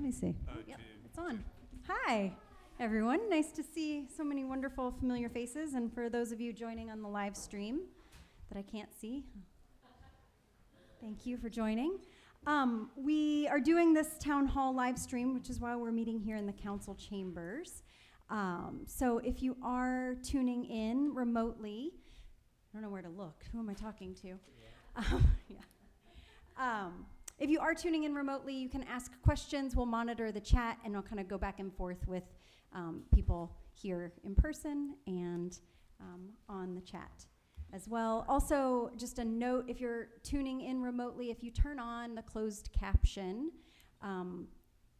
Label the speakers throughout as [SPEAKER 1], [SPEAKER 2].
[SPEAKER 1] Let me see. Yep, it's on. Hi, everyone. Nice to see so many wonderful, familiar faces. And for those of you joining on the live stream that I can't see, thank you for joining. We are doing this town hall live stream, which is why we're meeting here in the council chambers. So if you are tuning in remotely, I don't know where to look. Who am I talking to? If you are tuning in remotely, you can ask questions. We'll monitor the chat, and I'll kind of go back and forth with people here in person and on the chat as well. Also, just a note, if you're tuning in remotely, if you turn on the closed caption,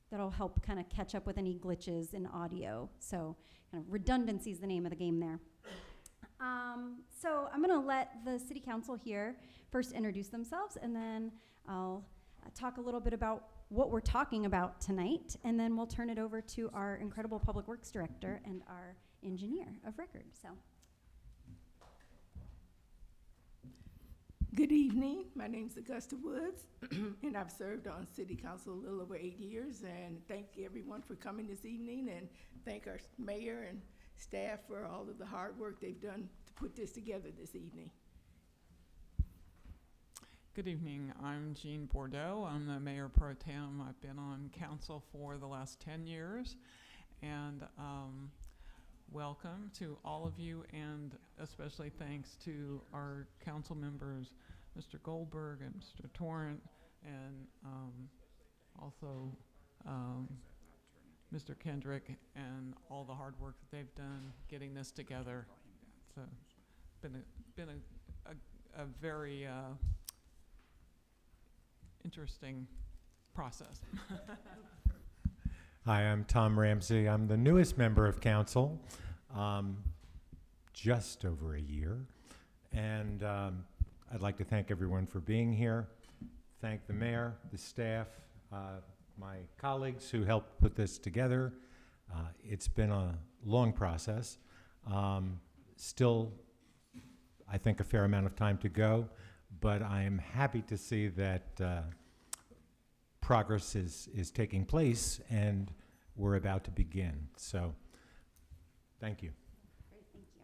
[SPEAKER 1] that'll help kind of catch up with any glitches in audio. So kind of redundancy is the name of the game there. So I'm going to let the city council here first introduce themselves, and then I'll talk a little bit about what we're talking about tonight, and then we'll turn it over to our incredible public works director and our engineer of record. So,
[SPEAKER 2] good evening. My name is Augusta Woods, and I've served on city council a little over 8 years. And thank everyone for coming this evening, and thank our mayor and staff for all of the hard work they've done to put this together this evening.
[SPEAKER 3] Good evening. I'm Jean Bordeaux. I'm the mayor pro tem. I've been on council for the last 10 years. And welcome to all of you, and especially thanks to our council members, Mr. Goldberg and Mr. Torrent, and also Mr. Kendrick, and all the hard work that they've done getting this together. So been a very interesting process.
[SPEAKER 4] Hi, I'm Tom Ramsey. I'm the newest member of council, just over a year. And I'd like to thank everyone for being here. Thank the mayor, the staff, my colleagues who helped put this together. It's been a long process. Still, I think, a fair amount of time to go. But I am happy to see that progress is taking place, and we're about to begin. So, thank you.
[SPEAKER 1] great, thank you.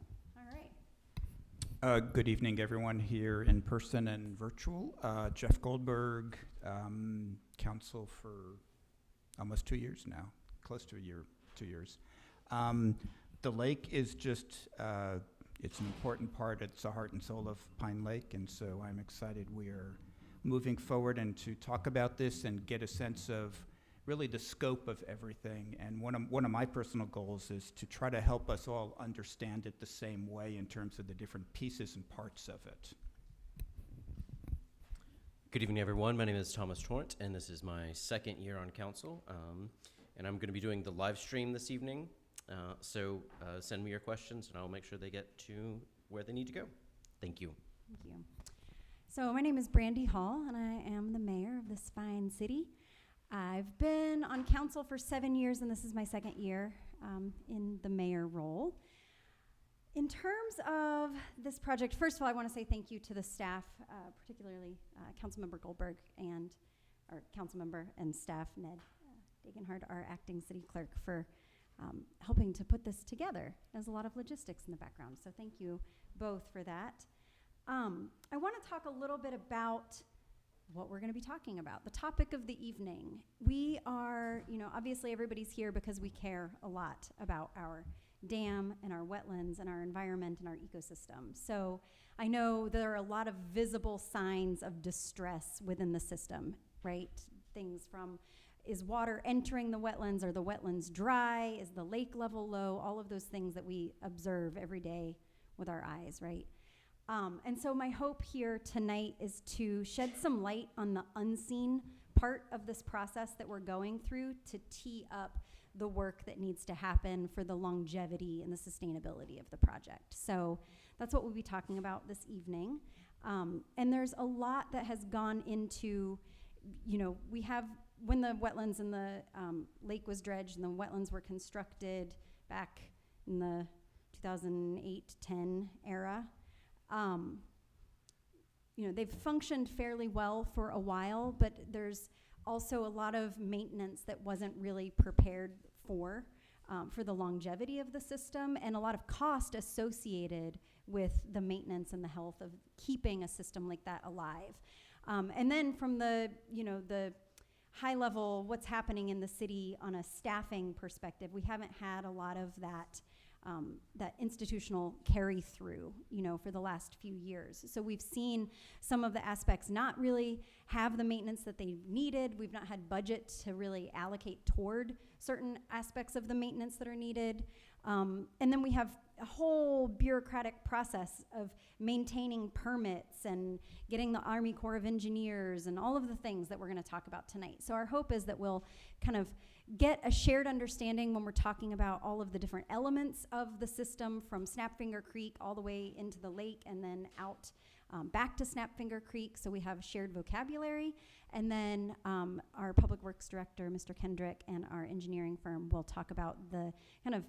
[SPEAKER 1] All right.
[SPEAKER 5] Good evening, everyone here in person and virtual. Jeff Goldberg, council for almost 2 years now, close to a year, 2 years. The lake is just, it's an important part. It's the heart and soul of Pine Lake, and so I'm excited we are moving forward and to talk about this and get a sense of really the scope of everything. And one of my personal goals is to try to help us all understand it the same way in terms of the different pieces and parts of it.
[SPEAKER 6] Good evening, everyone. My name is Thomas Torrent, and this is my second year on council. And I'm going to be doing the live stream this evening. So send me your questions, and I'll make sure they get to where they need to go. Thank you.
[SPEAKER 1] Thank you. So my name is Brandy Hall, and I am the mayor of this fine city. I've been on council for 7 years, and this is my second year in the mayor role. In terms of this project, first of all, I want to say thank you to the staff, particularly Councilmember Goldberg and our councilmember and staff, Ned Dagenhard, our acting city clerk, for helping to put this together. There's a lot of logistics in the background, so thank you both for that. I want to talk a little bit about what we're going to be talking about, the topic of the evening. We are, obviously everybody's here because we care a lot about our dam and our wetlands and our environment and our ecosystem. So I know there are a lot of visible signs of distress within the system, right? Things from, is water entering the wetlands? Are the wetlands dry? Is the lake level low? All of those things that we observe every day with our eyes, right? And so my hope here tonight is to shed some light on the unseen part of this process that we're going through to tee up the work that needs to happen for the longevity and the sustainability of the project. So that's what we'll be talking about this evening. And there's a lot that has gone into, we have, when the wetlands and the lake was dredged and the wetlands were constructed back in the 2008-10 era, they've functioned fairly well for a while, but there's also a lot of maintenance that wasn't really prepared for the longevity of the system, and a lot of cost associated with the maintenance and the health of keeping a system like that alive. And then from the high level, what's happening in the city on a staffing perspective, we haven't had a lot of that institutional carry through, for the last few years. So we've seen some of the aspects not really have the maintenance that they needed. We've not had budget to really allocate toward certain aspects of the maintenance that are needed. And then we have a whole bureaucratic process of maintaining permits and getting the Army Corps of Engineers and all of the things that we're going to talk about tonight. So our hope is that we'll kind of get a shared understanding when we're talking about all of the different elements of the system, from Snapfinger Creek all the way into the lake and then out back to Snapfinger Creek, so we have shared vocabulary. And then our Public Works Director, Mr. Kendrick, and our engineering firm will talk about the kind of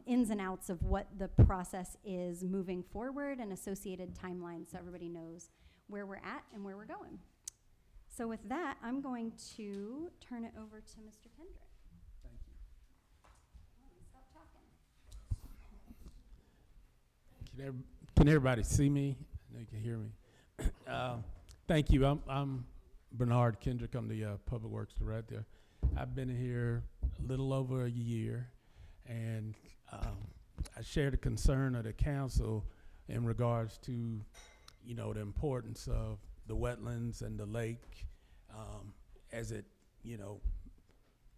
[SPEAKER 1] ins and outs of what the process is moving forward and associated timelines, so everybody knows where we're at and where we're going. So with that, I'm going to turn it over to Mr. Kendrick.
[SPEAKER 5] Thank you.
[SPEAKER 1] Stop talking.
[SPEAKER 7] Can everybody see me? I know you can hear me. Thank you. I'm Bernard Kendrick. I'm the Public Works Director. I've been here a little over a year, and I share the concern of the council in regards to, the importance of the wetlands and the lake as it,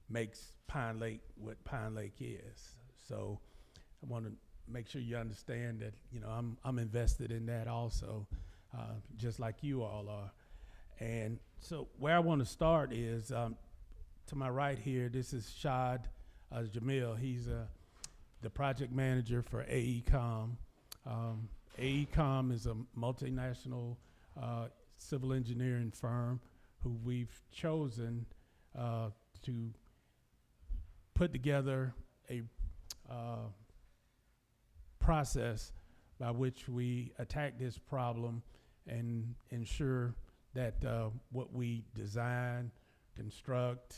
[SPEAKER 7] makes Pine Lake what Pine Lake is. So I want to make sure you understand that, I'm invested in that also, just like you all are. And so where I want to start is to my right here, this is Shad Jamil. He's the project manager for AECOM. AECOM is a multinational civil engineering firm who we've chosen to put together a process by which we attack this problem and ensure that what we design, construct,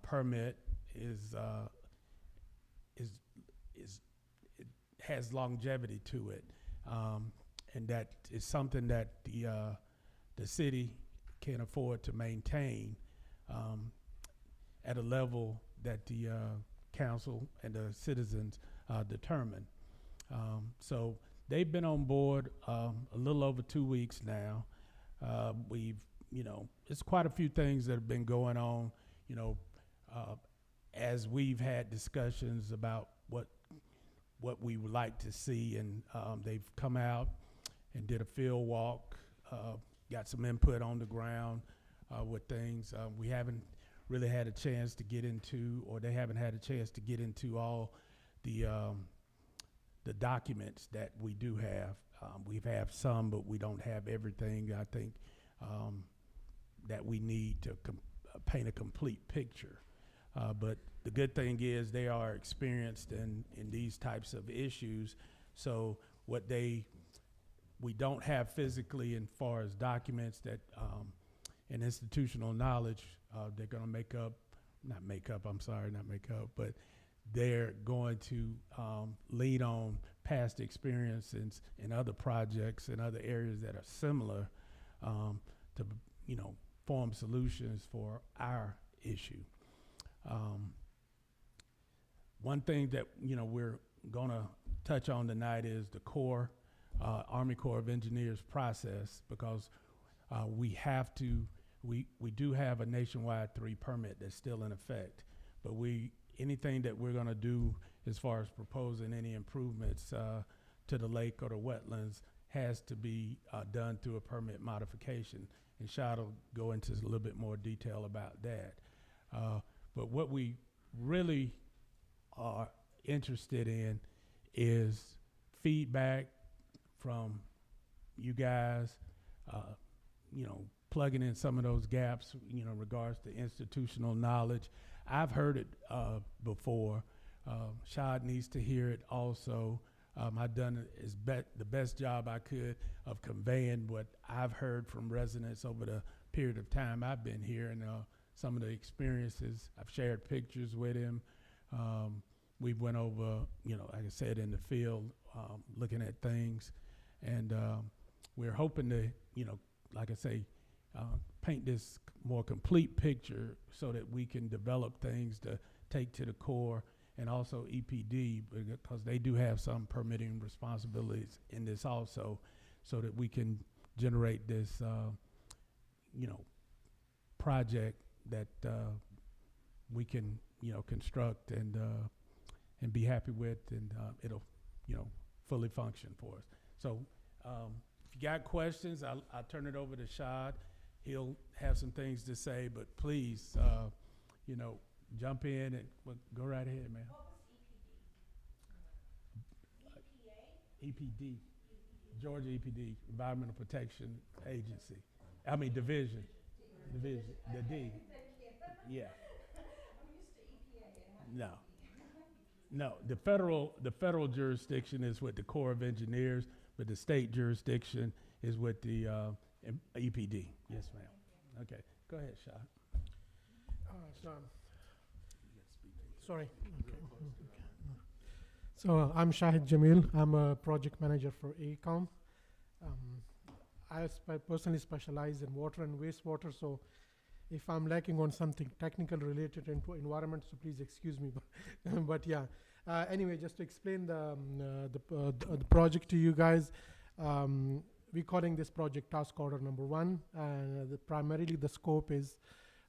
[SPEAKER 7] permit it has longevity to it, and that is something that the city can afford to maintain at a level that the council and the citizens determine. So they've been on board a little over 2 weeks now. We've, it's quite a few things that have been going on, as we've had discussions about what we would like to see, and they've come out and did a field walk, got some input on the ground with things. We haven't really had a chance to get into, or they haven't had a chance to get into all the documents that we do have. We have some, but we don't have everything, I think, that we need to paint a complete picture. But the good thing is they are experienced in these types of issues. So what we don't have physically in far as documents that and institutional knowledge, they're going to not make up, but they're going to lead on past experiences in other projects and other areas that are similar to, form solutions for our issue. One thing that, we're going to touch on tonight is the Army Corps of Engineers process, because we do have a nationwide 3 permit that's still in effect, but anything that we're going to do as far as proposing any improvements to the lake or the wetlands has to be done through a permit modification. And Shad will go into a little bit more detail about that. But what we really are interested in is feedback from you guys, plugging in some of those gaps, in regards to institutional knowledge. I've heard it before. Shad needs to hear it also. I've done the best job I could of conveying what I've heard from residents over the period of time I've been here, and some of the experiences. I've shared pictures with him. We went over, like I said, in the field, looking at things, and we're hoping to, like I say, paint this more complete picture so that we can develop things to take to the Corps and also EPD, because they do have some permitting responsibilities in this also, so that we can generate this, project that we can, construct and be happy with, and it'll, fully function for us. So if you got questions, I'll turn it over to Shad. He'll have some things to say, but please, jump in and go right ahead, man. What was EPA? EPD. Georgia EPD, Environmental Protection Agency. I mean, Division. Division, the D. Yeah. I'm used to EPA. No, the federal jurisdiction is with the Corps of Engineers, but the state jurisdiction is with the EPD. Yes, ma'am. Okay, go ahead, Shah.
[SPEAKER 8] Sorry. Okay. So I'm Shahid Jamil. I'm a project manager for AECOM. I personally specialize in water and wastewater, so if I'm lacking on something technical related to environment, so please excuse me. But yeah, anyway, just to explain the project to you guys, we're calling this project task order number 1. Primarily the scope is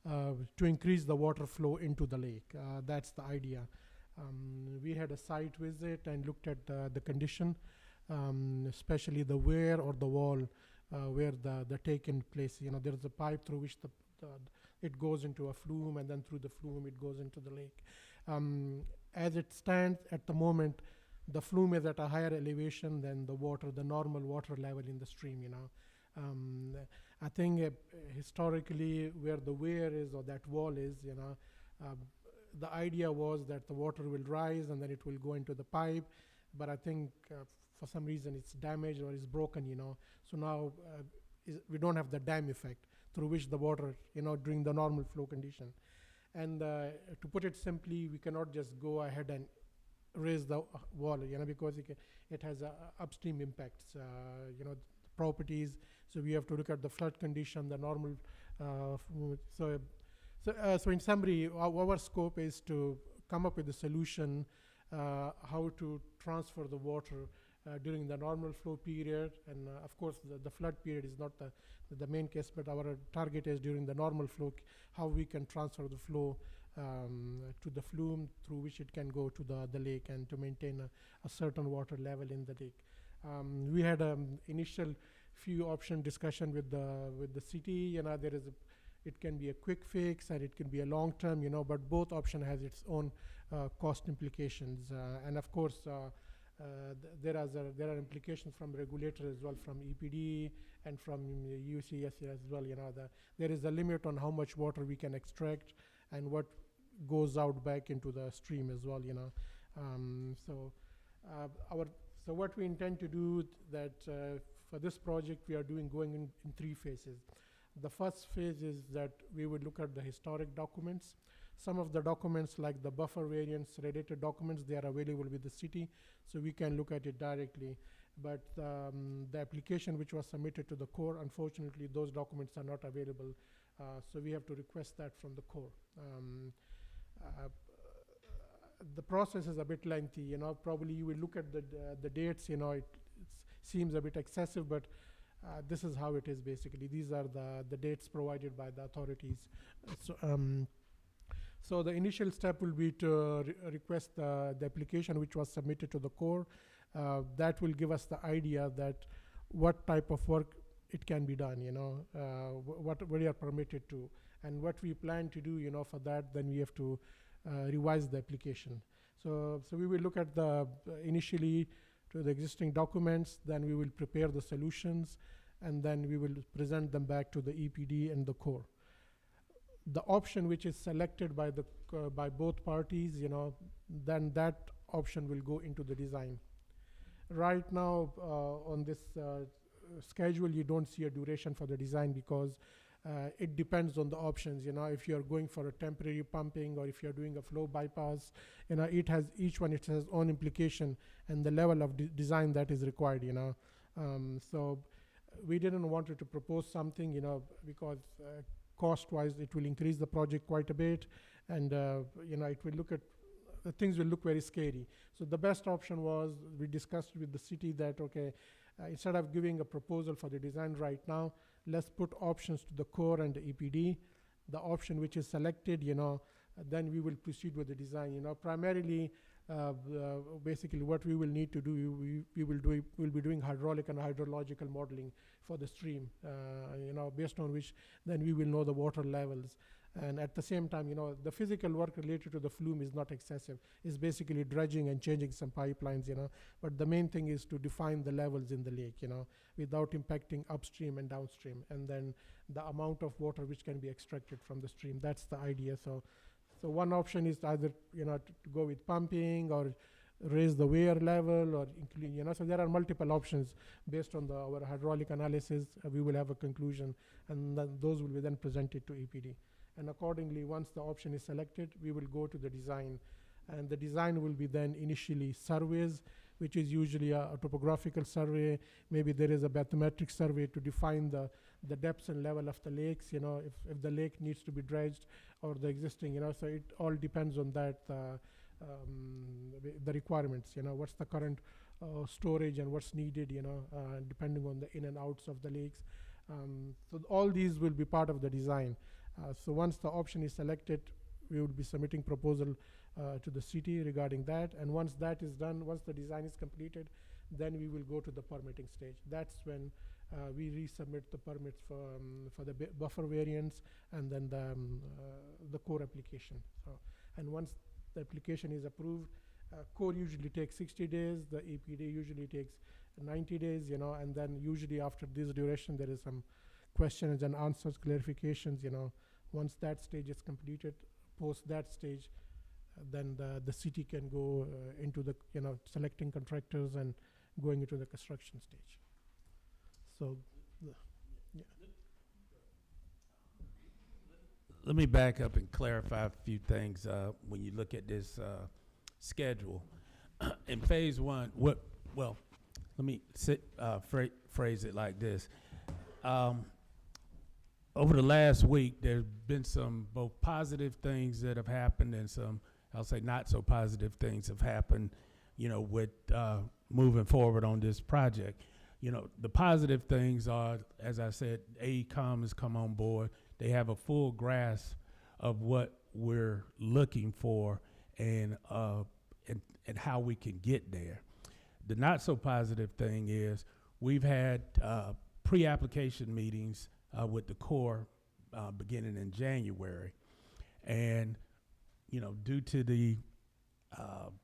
[SPEAKER 8] to increase the water flow into the lake. That's the idea. We had a site visit and looked at the condition, especially the weir or the wall where the taken place. There's a pipe through which it goes into a flume, and then through the flume it goes into the lake. As it stands at the moment, the flume is at a higher elevation than the normal water level in the stream. I think historically where the weir is or that wall is, the idea was that the water will rise and then it will go into the pipe, but I think for some reason it's damaged or it's broken, So now we don't have the dam effect through which the water, during the normal flow condition. And to put it simply, we cannot just go ahead and raise the wall, because it has upstream impacts, the properties. So we have to look at the flood condition, the normal. So in summary, our scope is to come up with a solution how to transfer the water during the normal flow period, and of course the flood period is not the main case, but our target is during the normal flow, how we can transfer the flow to the flume through which it can go to the lake and to maintain a certain water level in the lake. We had initial few option discussion with the city. It can be a quick fix and it can be a long term, but both option has its own cost implications, and of course there are implications from regulator as well, from EPD and from UCS as well. There is a limit on how much water we can extract and what goes out back into the stream as well. So what we intend to do that for this project we are going in 3 phases. The first phase is that we would look at the historic documents. Some of the documents, like the buffer variance related documents, they are available with the city, so we can look at it directly. But the application which was submitted to the Corps, unfortunately, those documents are not available, so we have to request that from the Corps. The process is a bit lengthy. Probably you will look at the dates. It seems a bit excessive, but this is how it is basically. These are the dates provided by the authorities. So the initial step will be to request the application which was submitted to the Corps. That will give us the idea that what type of work it can be done, what we are permitted to, and what we plan to do, for that. Then we have to revise the application. So we will look at initially to the existing documents, then we will prepare the solutions, and then we will present them back to the EPD and the Corps. The option which is selected by by both parties, then that option will go into the design. Right now, on this schedule, you don't see a duration for the design because it depends on the options. If you're going for a temporary pumping or if you're doing a flow bypass, each one it has own implication and the level of design that is required. So we didn't want to propose something, because cost-wise it will increase the project quite a bit, and it will things will look very scary. So the best option was, we discussed with the city that, okay, instead of giving a proposal for the design right now, let's put options to the Corps and the EPD. The option which is selected, then we will proceed with the design. Primarily, basically what we will need to do, we'll be doing hydraulic and hydrological modeling for the stream, based on which then we will know the water levels. And at the same time, the physical work related to the flume is not excessive. It's basically dredging and changing some pipelines, but the main thing is to define the levels in the lake, without impacting upstream and downstream, and then the amount of water which can be extracted from the stream. That's the idea. So one option is either, to go with pumping or raise the weir level, or include, so there are multiple options based on our hydraulic analysis. We will have a conclusion, and then those will be then presented to EPD. And accordingly, once the option is selected, we will go to the design. And the design will be then initially surveys, which is usually a topographical survey. Maybe there is a bathymetric survey to define the depths and level of the lakes, if the lake needs to be dredged or the existing, so it all depends on that, the requirements, what's the current storage and what's needed, depending on the in and outs of the lakes. So all these will be part of the design. So once the option is selected, we will be submitting proposal to the city regarding that. And once that is done, once the design is completed, then we will go to the permitting stage. That's when we resubmit the permits for the buffer variance and then the core application. So, and once the application is approved, core usually takes 60 days, the EPD usually takes 90 days, and then usually after this duration, there is some questions and answers, clarifications, once that stage is completed, post that stage, then the city can go into the, selecting contractors and going into the construction stage. So, yeah.
[SPEAKER 7] Let me back up and clarify a few things when you look at this schedule. In phase one, let me phrase it like this. Over the last week, there's been some both positive things that have happened and some, I'll say, not so positive things have happened, with moving forward on this project. The positive things are, as I said, AECOM has come on board. They have a full grasp of what we're looking for and how we can get there. The not so positive thing is we've had pre-application meetings with the Corps beginning in January. And, due to the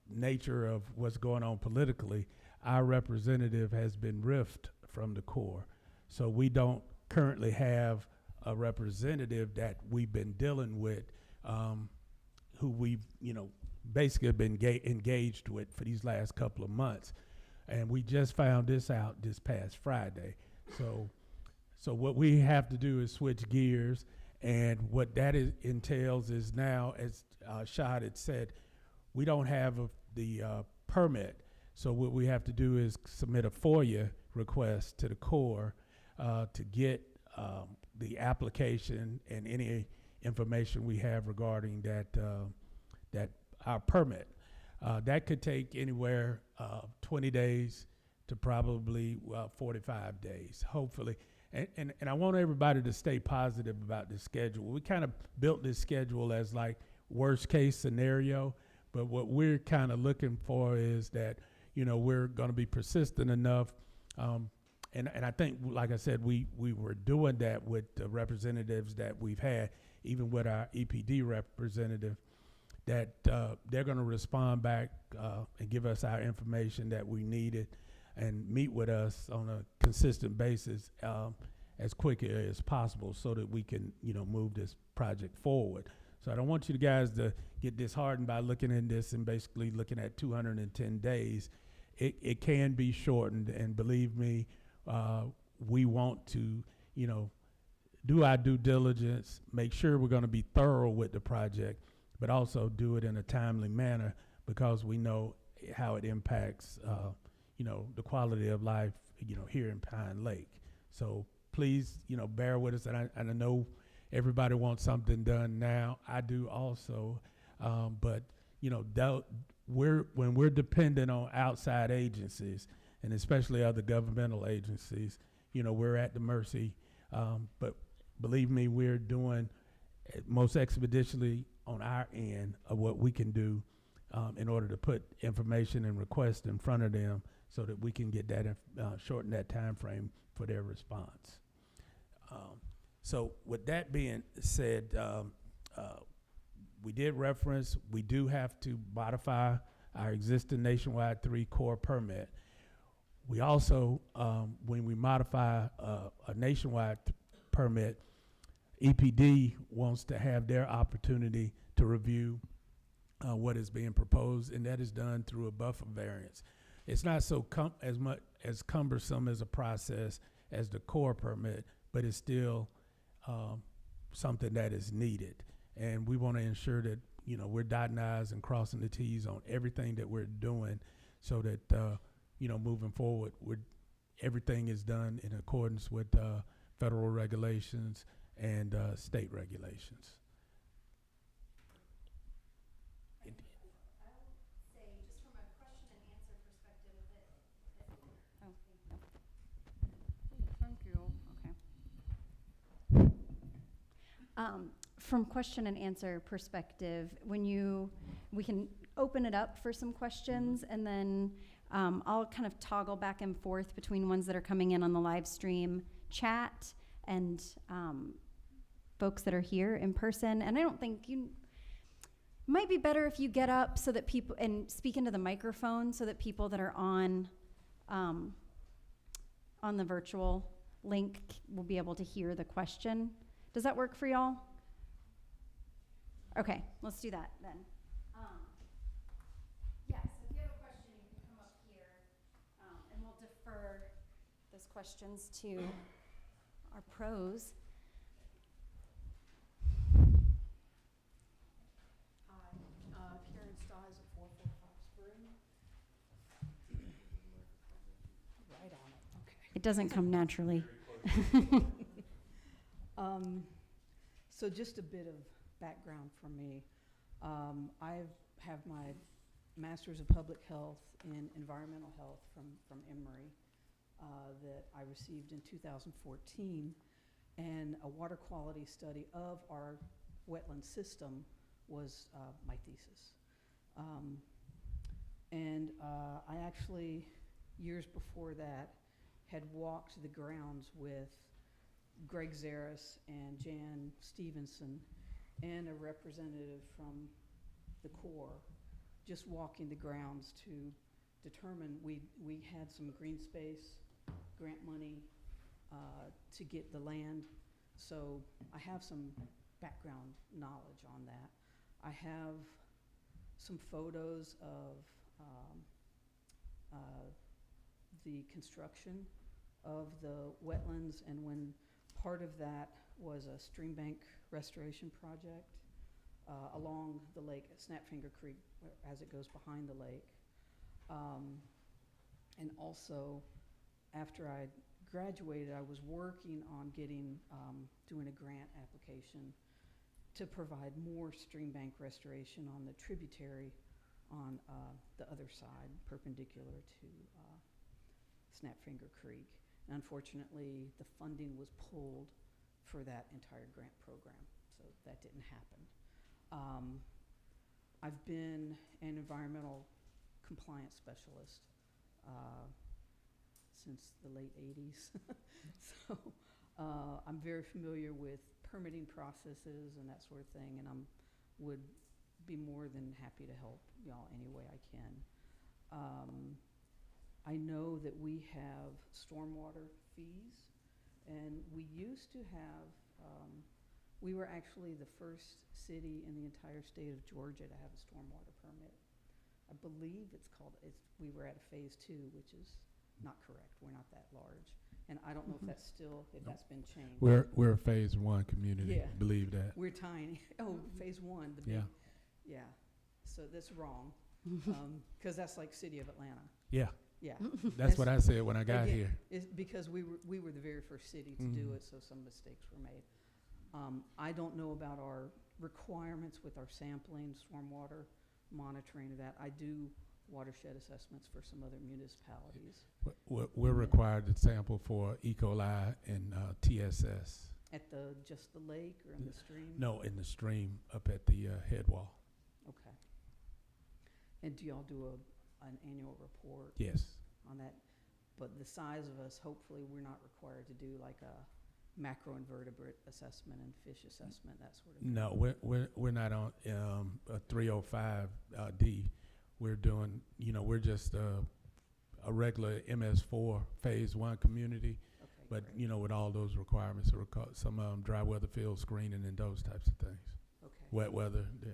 [SPEAKER 7] nature of what's going on politically, our representative has been riffed from the Corps. So we don't currently have a representative that we've been dealing with, who we've, basically been engaged with for these last couple of months. And we just found this out this past Friday. So what we have to do is switch gears, and what that entails is now, as Shahid had said, we don't have the permit. So what we have to do is submit a FOIA request to the Corps to get the application and any information we have regarding that our permit. That could take anywhere 20 days to probably 45 days, hopefully. And I want everybody to stay positive about this schedule. We kind of built this schedule as like worst case scenario, but what we're kind of looking for is that, we're going to be persistent enough. And I think, like I said, we were doing that with the representatives that we've had, even with our EPD representative, that they're going to respond back and give us our information that we needed and meet with us on a consistent basis as quickly as possible so that we can, move this project forward. So I don't want you guys to get disheartened by looking at this and basically looking at 210 days. It can be shortened, and believe me, we want to, do our due diligence, make sure we're going to be thorough with the project, but also do it in a timely manner because we know how it impacts, the quality of life, here in Pine Lake. So please, bear with us. And I know everybody wants something done now. I do also. But, when we're dependent on outside agencies, and especially other governmental agencies, we're at the mercy. But believe me, we're doing most expeditiously on our end of what we can do in order to put information and requests in front of them so that we can get that, shorten that time frame for their response. So with that being said, we did reference, we do have to modify our existing Nationwide 3 core permit. We also, when we modify a nationwide permit, EPD wants to have their opportunity to review what is being proposed, and that is done through a buffer variance. It's not so as cumbersome as a process as the core permit, but it's still something that is needed. And we want to ensure that, we're dotting I's and crossing the T's on everything that we're doing so that, moving forward, everything is done in accordance with federal regulations and state regulations.
[SPEAKER 1] Thank you. Okay. From question and answer perspective, we can open it up for some questions, and then I'll kind of toggle back and forth between ones that are coming in on the live stream chat and folks that are here in person. And I don't think might be better if you get up so that people and speak into the microphone so that people that are on the virtual link will be able to hear the question. Does that work for y'all? Okay, let's do that then. So if you have a question, you can come up here, and we'll defer those questions to our pros.
[SPEAKER 9] Hi, Karen Stiles at 445 Spring. Right on it, okay.
[SPEAKER 1] It doesn't come naturally.
[SPEAKER 9] So just a bit of background for me. I have my Master's of Public Health in Environmental Health from Emory that I received in 2014, and a water quality study of our wetland system was my thesis. And I actually, years before that, had walked the grounds with Greg Zaris and Jan Stevenson and a representative from the Corps, just walking the grounds to determine, we had some green space grant money to get the land, so I have some background knowledge on that. I have some photos of the construction of the wetlands, and when part of that was a stream bank restoration project along the lake at Snapfinger Creek as it goes behind the lake. And also, after I graduated, I was working on doing a grant application to provide more stream bank restoration on the tributary on the other side, perpendicular to Snapfinger Creek. And unfortunately, the funding was pulled for that entire grant program, so that didn't happen. I've been an environmental compliance specialist since the late 80s. So I'm very familiar with permitting processes and that sort of thing, and would be more than happy to help y'all any way I can. I know that we have stormwater fees, and we used to have, we were actually the first city in the entire state of Georgia to have a stormwater permit. I believe we were at a phase 2, which is not correct. We're not that large. And I don't know if
[SPEAKER 7] Mm-hmm.
[SPEAKER 9] that's still, if that's been changed.
[SPEAKER 7] We're a phase 1 community,
[SPEAKER 9] Yeah.
[SPEAKER 7] believe that.
[SPEAKER 9] We're tiny. Oh, phase 1, the big,
[SPEAKER 7] Yeah,
[SPEAKER 9] yeah. So that's wrong, because that's like City of Atlanta.
[SPEAKER 7] yeah,
[SPEAKER 9] Yeah.
[SPEAKER 7] that's what I said when I got
[SPEAKER 9] Again,
[SPEAKER 7] here.
[SPEAKER 9] It's because we were the very first city to do
[SPEAKER 7] Mhm.
[SPEAKER 9] it, so some mistakes were made. I don't know about our requirements with our sampling, stormwater monitoring of that. I do watershed assessments for some other municipalities.
[SPEAKER 7] We're required to sample for E. coli and TSS.
[SPEAKER 9] At just the lake or in the stream?
[SPEAKER 7] No, in the stream up at the head wall.
[SPEAKER 9] Okay. And do y'all do an annual report
[SPEAKER 7] Yes.
[SPEAKER 9] on that? But the size of us, hopefully, we're not required to do like a macroinvertebrate assessment and fish assessment, that sort of thing.
[SPEAKER 7] No, we're not on a 305 D. We're doing, we're just a regular MS4 phase 1 community,
[SPEAKER 9] Okay,
[SPEAKER 7] but
[SPEAKER 9] great.
[SPEAKER 7] with all those requirements, some dry weather field screening and those types of things.
[SPEAKER 9] Okay.
[SPEAKER 7] Wet weather, yeah.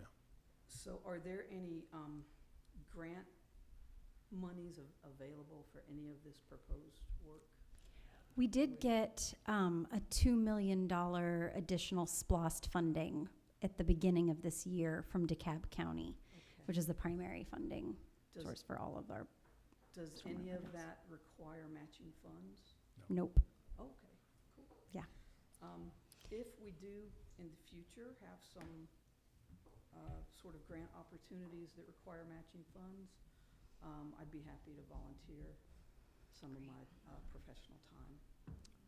[SPEAKER 9] So are there any grant monies available for any of this proposed work?
[SPEAKER 1] We did get a $2 million additional SPLOST funding at the beginning of this year from DeKalb County,
[SPEAKER 9] Okay.
[SPEAKER 1] which is the primary funding
[SPEAKER 9] Does,
[SPEAKER 1] source for all of our.
[SPEAKER 9] does
[SPEAKER 1] stormwater
[SPEAKER 9] any of
[SPEAKER 1] projects.
[SPEAKER 9] that require matching funds?
[SPEAKER 1] Nope.
[SPEAKER 9] Oh, okay, cool.
[SPEAKER 1] Yeah.
[SPEAKER 9] If we do in the future have some sort of grant opportunities that require matching funds, I'd be happy to volunteer some of my professional time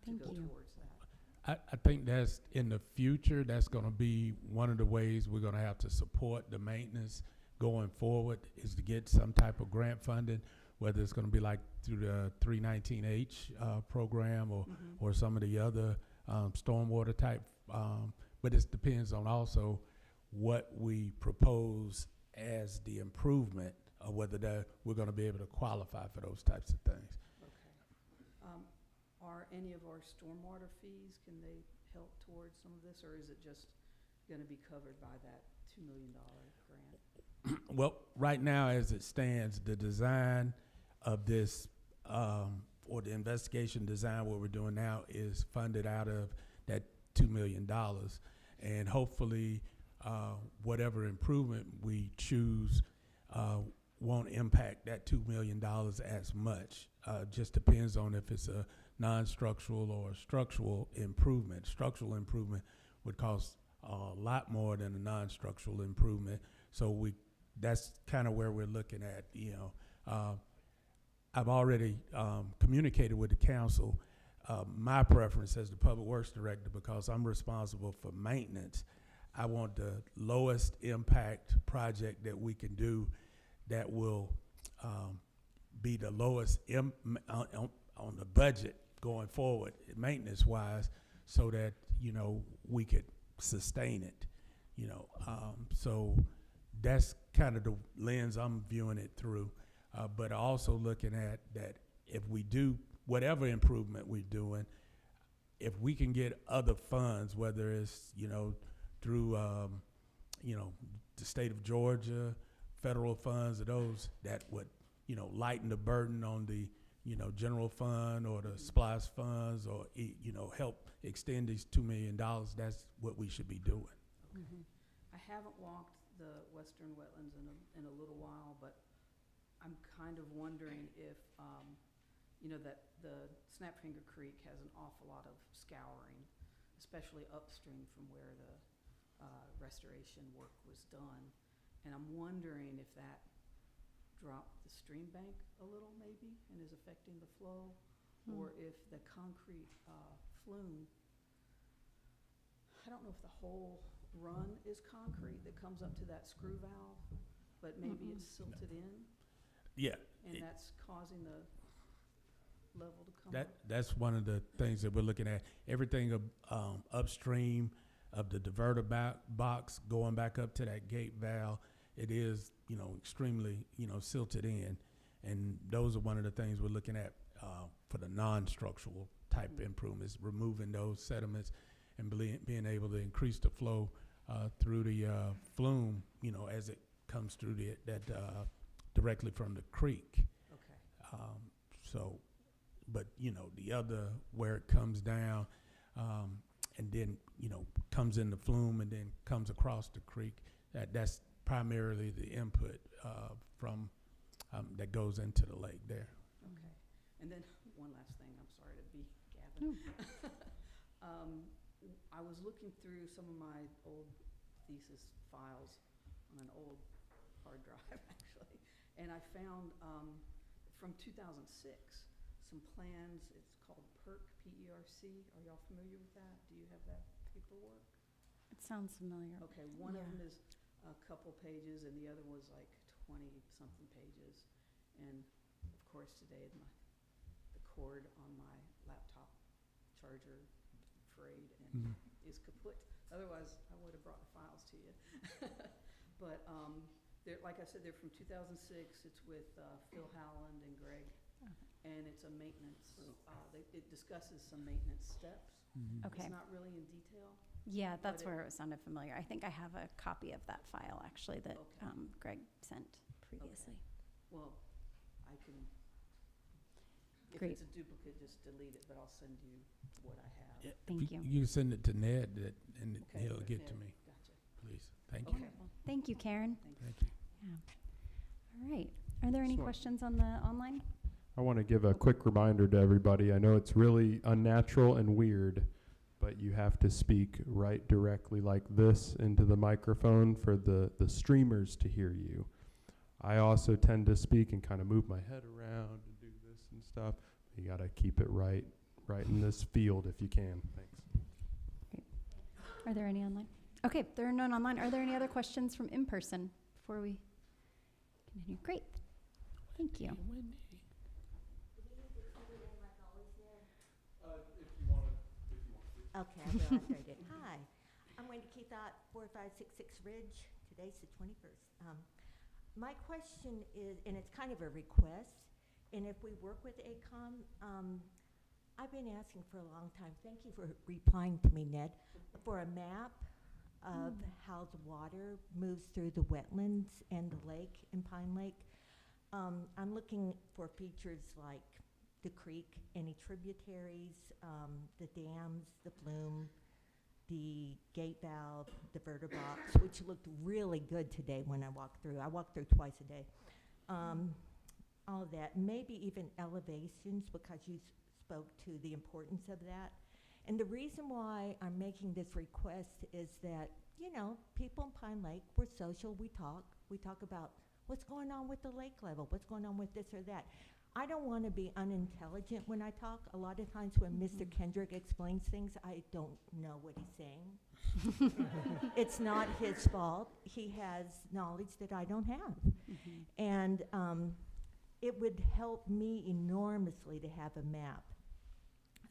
[SPEAKER 1] Thank
[SPEAKER 9] to go
[SPEAKER 1] you.
[SPEAKER 9] towards that.
[SPEAKER 7] I think that's in the future, that's going to be one of the ways we're going to have to support the maintenance going forward, is to get some type of grant funding, whether it's going to be like through the 319H program or some of the other stormwater type. But it depends on also what we propose as the improvement, or whether we're going to be able to qualify for those types of things.
[SPEAKER 9] Okay. Are any of our stormwater fees, can they help towards some of this, or is it just going to be covered by that $2 million grant?
[SPEAKER 7] Well, right now, as it stands, the design of this, or the investigation design, what we're doing now, is funded out of that $2 million. And hopefully, whatever improvement we choose won't impact that $2 million as much. Just depends on if it's a non-structural or structural improvement. Structural improvement would cost a lot more than a non-structural improvement. So that's kind of where we're looking at. I've already communicated with the council my preference as the public works director, because I'm responsible for maintenance. I want the lowest impact project that we can do that will be the lowest on the budget going forward, maintenance-wise, so that we could sustain it. So that's kind of the lens I'm viewing it through. But also looking at that, if we do whatever improvement we're doing, if we can get other funds, whether it's through the state of Georgia, federal funds, or those that would lighten the burden on the general fund or the SPLOST funds, or help extend these $2 million, that's what we should be doing.
[SPEAKER 9] I haven't walked the western wetlands in a little while, but I'm kind of wondering if, that the Snapfinger Creek has an awful lot of scouring, especially upstream from where the restoration work was done. And I'm wondering if that dropped the stream bank a little maybe and is affecting the flow, or if the concrete flume, I don't know if the whole run is concrete that comes up to that screw valve, but maybe it's silted in,
[SPEAKER 7] Yeah,
[SPEAKER 9] and that's causing the level to come up.
[SPEAKER 7] that's one of the things that we're looking at. Everything upstream of the diverter box going back up to that gate valve, it is extremely silted in, and those are one of the things we're looking at for the non-structural type improvements, removing those sediments and being able to increase the flow through the flume, as it comes through that directly from the creek.
[SPEAKER 9] Okay.
[SPEAKER 7] So but the other where it comes down, and then comes in the flume and then comes across the creek. That's primarily the input from that goes into the lake there.
[SPEAKER 9] Okay. And then one last thing, I'm sorry to be gabbing. I was looking through some of my old thesis files on an old hard drive, actually, and I found from 2006 some plans. It's called PERC, P-E-R-C. Are y'all familiar with that? Do you have that paperwork?
[SPEAKER 1] It sounds familiar.
[SPEAKER 9] Okay, one of
[SPEAKER 1] Yeah.
[SPEAKER 9] them is a couple pages, and the other was like 20-something pages. And of course, today the cord on my laptop charger frayed and is kaput. Otherwise, I would have brought the files to you. But they're, like I said, they're from 2006. It's with Phil Howland and Greg, and it's a maintenance. It discusses some maintenance steps.
[SPEAKER 1] Okay.
[SPEAKER 9] It's not really in detail.
[SPEAKER 1] Yeah, that's
[SPEAKER 9] But
[SPEAKER 1] where it sounded familiar. I think I have a copy of that file actually that
[SPEAKER 9] Okay.
[SPEAKER 1] Greg sent previously.
[SPEAKER 9] Well, I can, if
[SPEAKER 1] Great.
[SPEAKER 9] it's a duplicate, just delete it, but I'll send you what I have.
[SPEAKER 7] Yeah,
[SPEAKER 1] Thank
[SPEAKER 7] if
[SPEAKER 1] you.
[SPEAKER 7] You can send it to Ned, and
[SPEAKER 9] Okay,
[SPEAKER 7] he'll get to
[SPEAKER 9] Ned,
[SPEAKER 7] me,
[SPEAKER 9] Gotcha.
[SPEAKER 7] please. Thank you.
[SPEAKER 9] Okay.
[SPEAKER 1] Wonderful. Thank you, Karen.
[SPEAKER 7] Thank you.
[SPEAKER 1] Yeah. All right. Are there any
[SPEAKER 10] So-
[SPEAKER 1] questions on the online?
[SPEAKER 10] I want to give a quick reminder to everybody. I know it's really unnatural and weird, but you have to speak right directly like this into the microphone for the streamers to hear you. I also tend to speak and kind of move my head around and do this and stuff. You got to keep it right in this field if you can. Thanks.
[SPEAKER 1] Are there any online? Okay, there are none online. Are there any other questions from in person before we continue? Great. Thank you.
[SPEAKER 11] Okay, I will after I did. Hi, I'm Wendy Keithot, 4566 Ridge. Today's the 21st. My question is, and it's kind of a request, and if we work with ACOM, I've been asking for a long time, thank you for replying to me, Ned, for a map of how the water moves through the wetlands and the lake in Pine Lake. I'm looking for features like the creek, any tributaries, the dams, the flume, the gate valve, the vertibox, which looked really good today when I walked through. I walked through twice a day. All of that, maybe even elevations, because you spoke to the importance of that. And the reason why I'm making this request is that, people in Pine Lake, we're social, we talk about what's going on with the lake level, what's going on with this or that. I don't want to be unintelligent when I talk. A lot of times when Mr. Kendrick explains things, I don't know what he's saying. It's not his fault. He has knowledge that I don't have. And it would help me enormously to have a map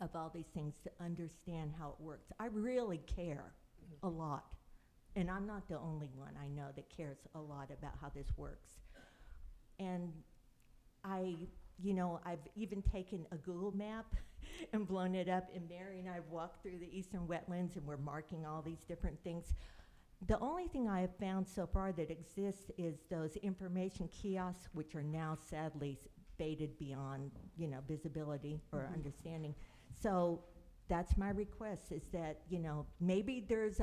[SPEAKER 11] of all these things to understand how it works. I really care a lot. And I'm not the only one I know that cares a lot about how this works. And I've even taken a Google map and blown it up in there, and I've walked through the eastern wetlands, and we're marking all these different things. The only thing I have found so far that exists is those information kiosks, which are now sadly faded beyond, visibility or understanding. So that's my request, is that, maybe there's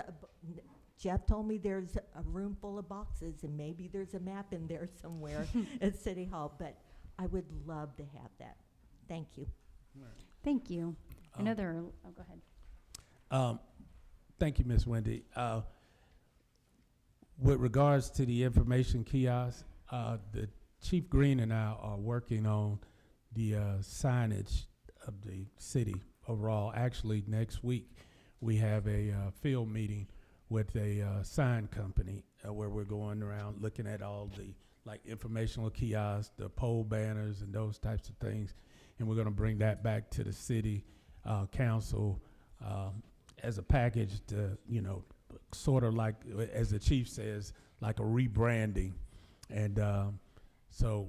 [SPEAKER 11] Jeff told me there's a room full of boxes, and maybe there's a map in there somewhere at City Hall, but I would love to have that. Thank you.
[SPEAKER 1] Thank you. I know there are, go ahead.
[SPEAKER 7] Thank you, Ms. Wendy. With regards to the information kiosk, the Chief Green and I are working on the signage of the city overall. Actually, next week we have a field meeting with a sign company where we're going around looking at all the informational kiosks, the pole banners, and those types of things, and we're going to bring that back to the city council as a package to, sort of like, as the chief says, like a rebranding, and so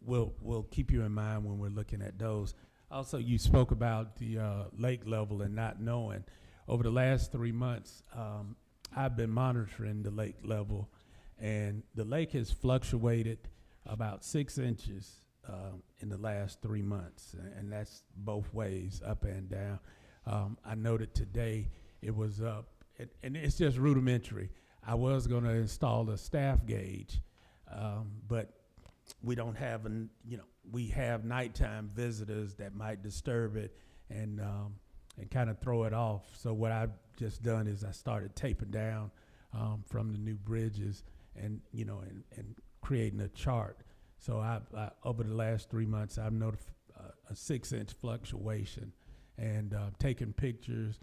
[SPEAKER 7] we'll keep you in mind when we're looking at those. Also, you spoke about the lake level and not knowing. Over the last 3 months, I've been monitoring the lake level, and the lake has fluctuated about 6 inches in the last 3 months, and that's both ways, up and down. I noted today it was up, and it's just rudimentary. I was going to install a staff gauge, but we don't have, we have nighttime visitors that might disturb it and kind of throw it off. So what I've just done is I started taping down from the new bridges and creating a chart. So I over the last 3 months, I've noticed a 6-inch fluctuation and taking pictures.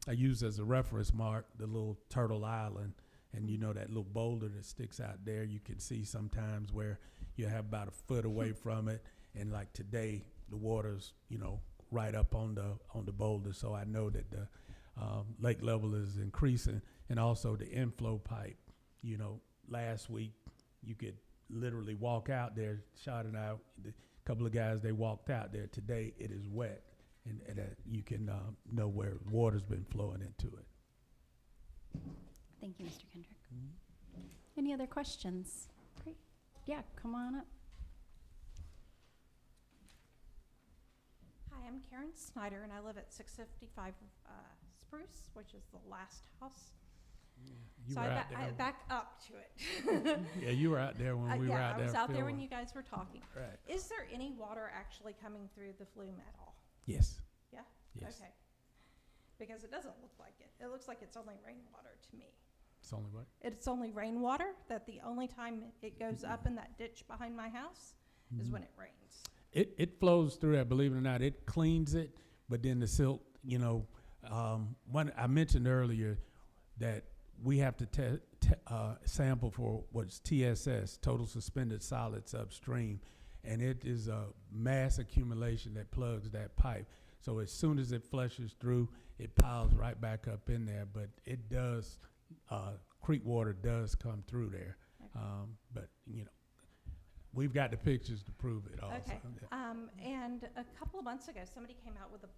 [SPEAKER 7] I use as a reference mark the little Turtle Island, and that little boulder that sticks out there. You can see sometimes where you have about a foot away from it, and like today, the water's right up on the boulder. So I know that the lake level is increasing, and also the inflow pipe. Last week you could literally walk out there. Shot and I, a couple of guys, they walked out there. Today it is wet, and you can know where water's been flowing into it.
[SPEAKER 1] Thank you, Mr. Kendrick. Any other questions? Great. Yeah, come on up.
[SPEAKER 12] Hi, I'm Karen Snyder, and I live at 655 Spruce, which is the last house.
[SPEAKER 7] You
[SPEAKER 12] So
[SPEAKER 7] were
[SPEAKER 12] I
[SPEAKER 7] out there.
[SPEAKER 12] back up to it.
[SPEAKER 7] Yeah, you were out there when we were out there.
[SPEAKER 12] I was out there when
[SPEAKER 7] filming.
[SPEAKER 12] you guys were talking.
[SPEAKER 7] Right.
[SPEAKER 12] Is there any water actually coming through the flume at all?
[SPEAKER 7] Yes.
[SPEAKER 12] Yeah?
[SPEAKER 7] Yes.
[SPEAKER 12] Okay. Because it doesn't look like it. It looks like it's only rainwater to me.
[SPEAKER 7] It's only what?
[SPEAKER 12] It's only rainwater, that the only time it goes up in that ditch behind my house is when it rains.
[SPEAKER 7] It flows through there, believe it or not. It cleans it, but then the silt, one I mentioned earlier that we have to sample for what's TSS, total suspended solids upstream, and it is a mass accumulation that plugs that pipe. So as soon as it flushes through, it piles right back up in there, but it does, creek water does come through there.
[SPEAKER 12] Okay.
[SPEAKER 7] But, we've got the pictures to prove it also.
[SPEAKER 12] Okay.
[SPEAKER 7] Yeah.
[SPEAKER 12] And a couple of months ago, somebody came out with a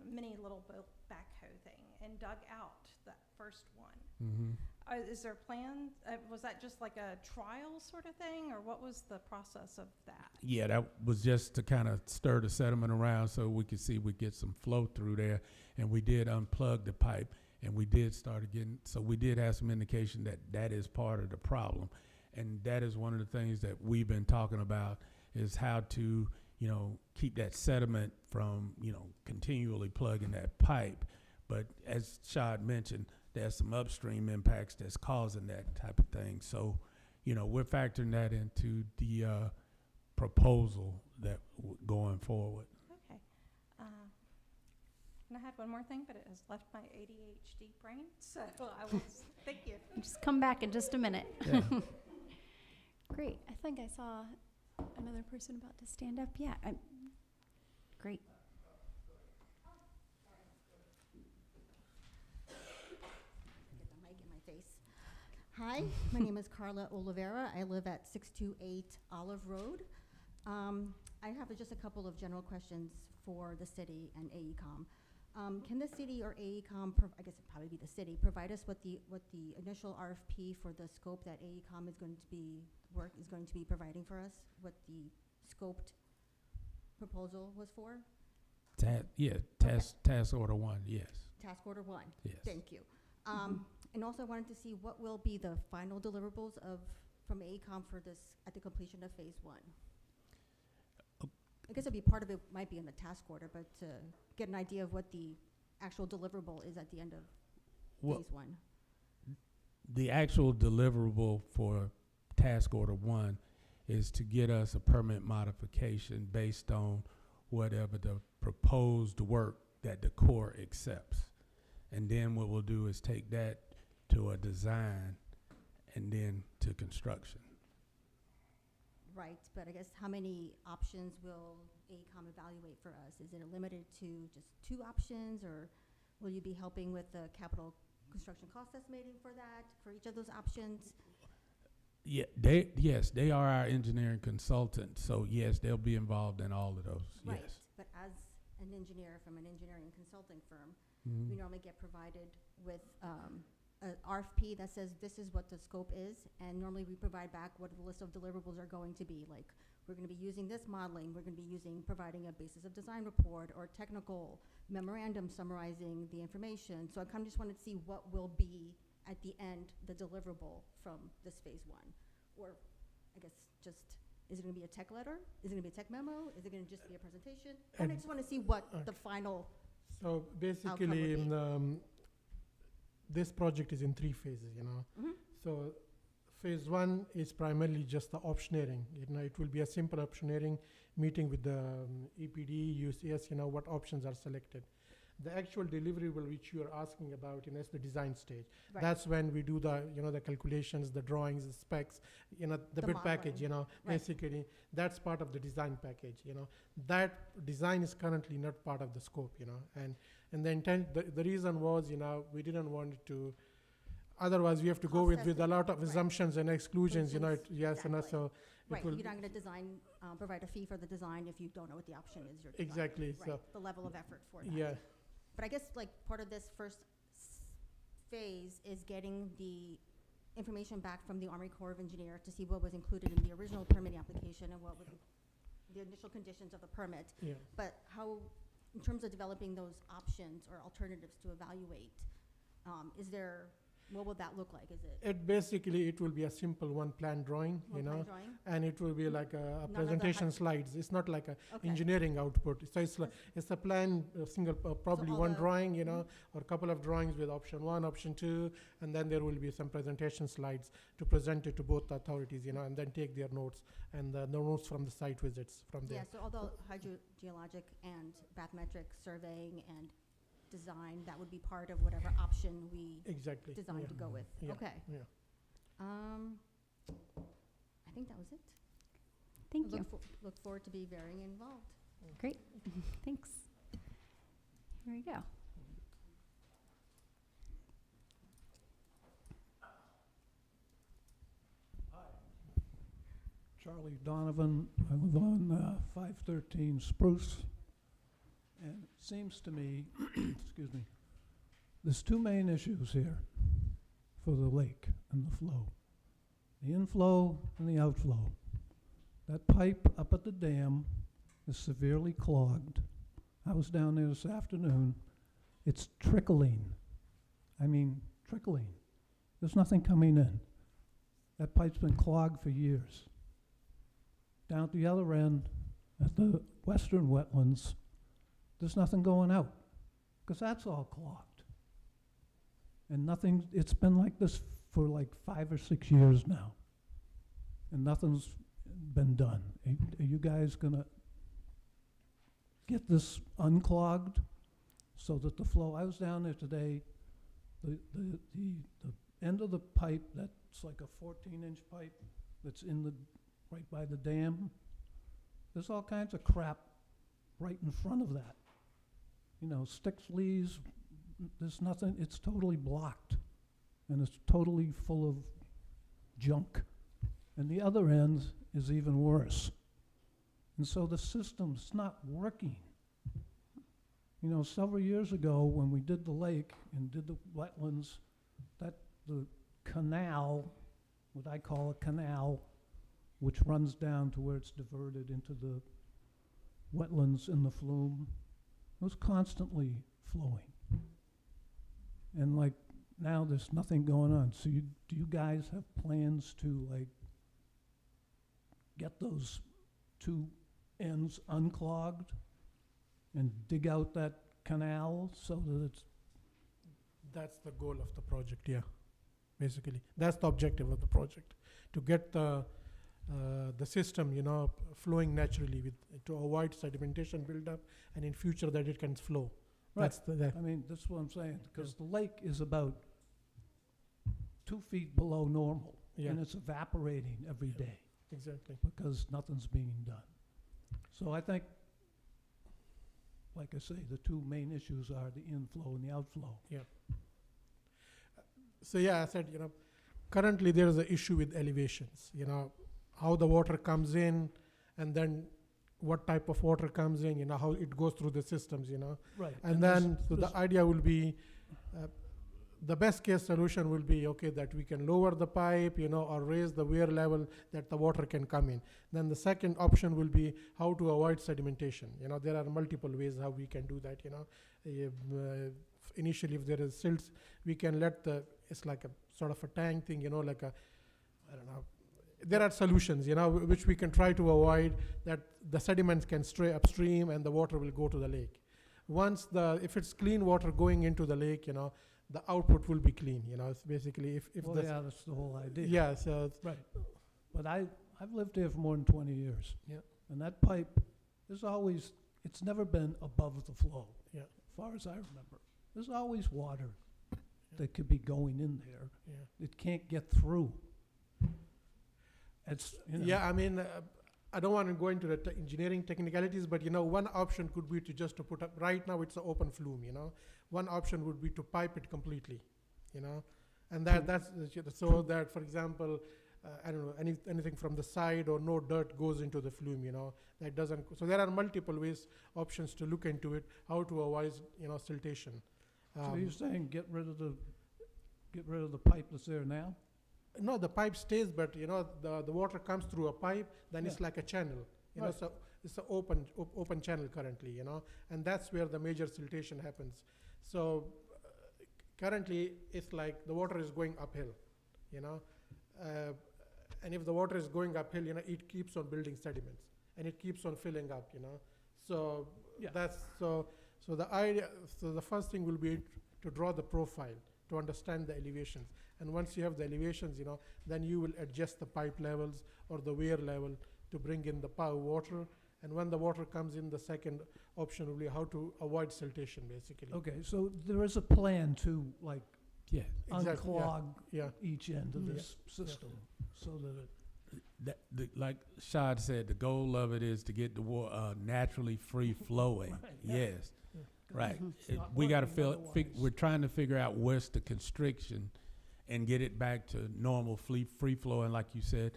[SPEAKER 12] mini little backhoe thing and dug out that first one.
[SPEAKER 7] Mm-hmm.
[SPEAKER 12] Is there a plan? Was that just like a trial sort of thing, or what was the process of that?
[SPEAKER 7] Yeah, that was just to kind of stir the sediment around so we could see we get some flow through there. And we did unplug the pipe, and we did start getting, so we did have some indication that that is part of the problem. And that is one of the things that we've been talking about, is how to, keep that sediment from, continually plugging that pipe. But as Shad mentioned, there's some upstream impacts that's causing that type of thing. So, we're factoring that into the proposal that going forward.
[SPEAKER 12] Okay. And I had one more thing, but it has left my ADHD brain, so I will, thank you.
[SPEAKER 1] Just come back in just a minute.
[SPEAKER 7] Yeah.
[SPEAKER 1] Great. I think I saw another person about to stand up. Yeah. Great.
[SPEAKER 13] Get the mic in my face. Hi, my name is Carla Oliveira. I live at 628 Olive Road. I have just a couple of general questions for the city and AECOM. Can the city or AECOM, I guess it'd probably be the city, provide us what the initial RFP for the scope that AECOM is going to be providing for us? What the scoped proposal was for?
[SPEAKER 7] Task order 1, yes.
[SPEAKER 13] Task order 1.
[SPEAKER 7] Yes.
[SPEAKER 13] Thank you. And also I wanted to see what will be the final deliverables from AECOM for this at the completion of phase 1. I guess part of it might be in the task order, but to get an idea of what the actual deliverable is at the end of phase 1.
[SPEAKER 7] The actual deliverable for task order 1 is to get us a permit modification based on whatever the proposed work that the Corps accepts. And then what we'll do is take that to a design and then to construction.
[SPEAKER 13] Right, but I guess how many options will AECOM evaluate for us? Is it limited to just 2 options, or will you be helping with the capital construction cost estimating for that, for each of those options?
[SPEAKER 7] Yeah, they are our engineering consultant, so yes, they'll be involved in all of those.
[SPEAKER 13] Right,
[SPEAKER 7] yes.
[SPEAKER 13] but as an engineer from an engineering consulting firm,
[SPEAKER 7] Mhm.
[SPEAKER 13] we normally get provided with RFP that says this is what the scope is, and normally we provide back what the list of deliverables are going to be. Like, we're gonna be using this modeling, we're gonna be providing a basis of design report or technical memorandum summarizing the information. So I kind of just wanted to see what will be at the end, the deliverable from this phase one. Or I guess just, is it gonna be a tech letter? Is it gonna be a tech memo? Is it gonna just be a presentation? And I just wanna see what the final,
[SPEAKER 8] So basically,
[SPEAKER 13] would be.
[SPEAKER 8] This project is in 3 phases, you know.
[SPEAKER 13] Mhm.
[SPEAKER 8] So phase 1 is primarily just the optioneering. You know, it will be a simple optioneering meeting with the EPD, UCS, you know, what options are selected. The actual deliverable which you are asking about, you know, is the design stage.
[SPEAKER 13] Right.
[SPEAKER 8] That's when we do the, you know, the calculations, the drawings, the specs, you know, the bid package,
[SPEAKER 13] modeling.
[SPEAKER 8] you know,
[SPEAKER 13] Right.
[SPEAKER 8] basically, that's part of the design package, you know. That design is currently not part of the scope, you know, and the intent, the reason was, you know, we didn't want it to, otherwise we have to go with a lot of
[SPEAKER 13] Right.
[SPEAKER 8] assumptions and exclusions, you know, yes, and
[SPEAKER 13] Exactly.
[SPEAKER 8] so. it
[SPEAKER 13] right,
[SPEAKER 8] will-
[SPEAKER 13] you're not gonna design, provide a fee for the design if you don't know what the option is you're designing.
[SPEAKER 8] Exactly,
[SPEAKER 13] Right,
[SPEAKER 8] so,
[SPEAKER 13] the level of effort for that.
[SPEAKER 8] yeah,
[SPEAKER 13] But I guess like part of this first phase is getting the information back from the Army Corps of Engineer to see what was included in the original permitting application and what was the initial conditions of the permit.
[SPEAKER 8] yeah.
[SPEAKER 13] But how, in terms of developing those options or alternatives to evaluate, what will that look like? Is it
[SPEAKER 8] It will be a simple one plan drawing, you
[SPEAKER 13] one
[SPEAKER 8] know,
[SPEAKER 13] plan drawing?
[SPEAKER 8] and it will be
[SPEAKER 13] Mhm.
[SPEAKER 8] like a
[SPEAKER 13] None of the
[SPEAKER 8] presentation slides. It's not like a
[SPEAKER 13] Okay.
[SPEAKER 8] engineering output. So it's a plan, a single, probably
[SPEAKER 13] all
[SPEAKER 8] one
[SPEAKER 13] the-
[SPEAKER 8] drawing, you know, or a couple of drawings with option 1, option 2, and then there will be some presentation slides to present it to both authorities, you know, and then take their notes and the notes from the site visits from
[SPEAKER 13] Yeah,
[SPEAKER 8] there.
[SPEAKER 13] so although hydrogeologic and bathymetric surveying and design, that would be part of whatever option we
[SPEAKER 8] Exactly.
[SPEAKER 13] designed
[SPEAKER 8] yeah.
[SPEAKER 13] to go with.
[SPEAKER 8] Yeah,
[SPEAKER 13] Okay.
[SPEAKER 8] yeah.
[SPEAKER 13] I think that was it.
[SPEAKER 1] Thank you.
[SPEAKER 13] Look forward to be very involved.
[SPEAKER 1] Great. Thanks. Here we go.
[SPEAKER 14] Charlie Donovan. I live on 513 Spruce. And it seems to me, excuse me, there's 2 main issues here for the lake and the flow. The inflow and the outflow. That pipe up at the dam is severely clogged. I was down there this afternoon. It's trickling. I mean, trickling. There's nothing coming in. That pipe's been clogged for years. Down at the other end, at the western wetlands, there's nothing going out, because that's all clogged. And nothing, it's been like this for like 5 or 6 years now, and nothing's been done. Are you guys gonna get this unclogged so that the flow, I was down there today, the end of the pipe, that's like a 14-inch pipe that's in the, right by the dam, there's all kinds of crap right in front of that. You know, sticks, leaves, there's nothing, it's totally blocked. And it's totally full of junk. And the other end is even worse. And so the system's not working. You know, several years ago when we did the lake and did the wetlands, the canal, what I call a canal, which runs down to where it's diverted into the wetlands in the flume, it was constantly flowing. And like now there's nothing going on. So do you guys have plans to like get those 2 ends unclogged and dig out that canal so that it's...
[SPEAKER 8] That's the goal of the project, yeah, basically. That's the objective of the project, to get the system, you know, flowing naturally to avoid sedimentation buildup, and in future that it can flow.
[SPEAKER 14] Right.
[SPEAKER 8] That's
[SPEAKER 14] I mean, that's what I'm saying, because the lake is about 2 feet below normal,
[SPEAKER 8] yeah,
[SPEAKER 14] and it's evaporating every day
[SPEAKER 8] exactly.
[SPEAKER 14] because nothing's being done. So I think, like I say, the 2 main issues are the inflow and the outflow.
[SPEAKER 8] So yeah, I said, you know, currently there is an issue with elevations, you know, how the water comes in, and then what type of water comes in, you know, how it goes through the systems, you know.
[SPEAKER 14] Right.
[SPEAKER 8] And then, so the idea will be the best case solution will be, okay, that we can lower the pipe, or raise the weir level that the water can come in. Then the second option will be how to avoid sedimentation. There are multiple ways how we can do that. Initially, if there is silts, we can it's like a sort of a tank thing, like a, I don't know. There are solutions, which we can try to avoid, that the sediments can stray upstream and the water will go to the lake. If it's clean water going into the lake, the output will be clean. It's basically if
[SPEAKER 14] Well, yeah, that's the whole idea.
[SPEAKER 8] yeah, so
[SPEAKER 14] Right. But I've lived there for more than 20 years.
[SPEAKER 8] Yeah.
[SPEAKER 14] And that pipe it's never been above the flow.
[SPEAKER 8] Yeah.
[SPEAKER 14] As far as I remember. There's always water that could be going in there.
[SPEAKER 8] yeah.
[SPEAKER 14] It can't get through. It's,
[SPEAKER 8] Yeah, I mean, I don't want to go into the engineering technicalities, but one option could be to put up. Right now, it's an open flume. One option would be to pipe it completely, and that's so that, for example, I don't know, anything from the side or no dirt goes into the flume. That doesn't. So there are multiple options to look into it, how to avoid siltation.
[SPEAKER 14] So you're saying get rid of the pipe that's there now?
[SPEAKER 8] No, the pipe stays, but the water comes through a pipe, then it's
[SPEAKER 14] Yeah.
[SPEAKER 8] like a channel.
[SPEAKER 14] Right.
[SPEAKER 8] So it's an open channel currently, and that's where the major siltation happens. So currently, it's like the water is going uphill, and if the water is going uphill, it keeps on building sediments, and it keeps on filling up, So
[SPEAKER 14] Yeah.
[SPEAKER 8] so the idea. So the first thing will be to draw the profile to understand the elevations. And once you have the elevations, then you will adjust the pipe levels or the weir level to bring in the water. And when the water comes in, the second option will be how to avoid siltation, basically.
[SPEAKER 14] Okay, so there is a plan to
[SPEAKER 8] Yeah, exactly.
[SPEAKER 14] unclog
[SPEAKER 8] Yeah.
[SPEAKER 14] each end of
[SPEAKER 8] Mhm.
[SPEAKER 14] this system so that it
[SPEAKER 15] like Shad said, the goal of it is to get the water naturally free flowing. Yes,
[SPEAKER 8] Yeah.
[SPEAKER 15] right.
[SPEAKER 14] It's not
[SPEAKER 15] We got to
[SPEAKER 14] working otherwise.
[SPEAKER 15] we're trying to figure out where's the constriction, and get it back to normal free flowing, like you said,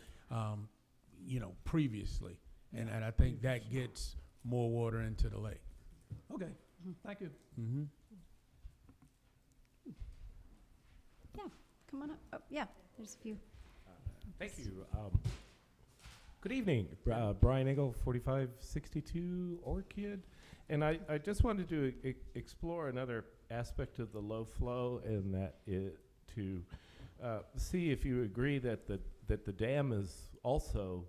[SPEAKER 15] previously. And I think that gets more water into the lake.
[SPEAKER 14] Okay, thank you.
[SPEAKER 15] Mm-hmm.
[SPEAKER 1] Come on up. Oh, yeah, there's a few.
[SPEAKER 16] Thank you. Good evening. Brian Engel, 4562 Orchid. And I just wanted to explore another aspect of the low flow, and that to see if you agree that the dam is also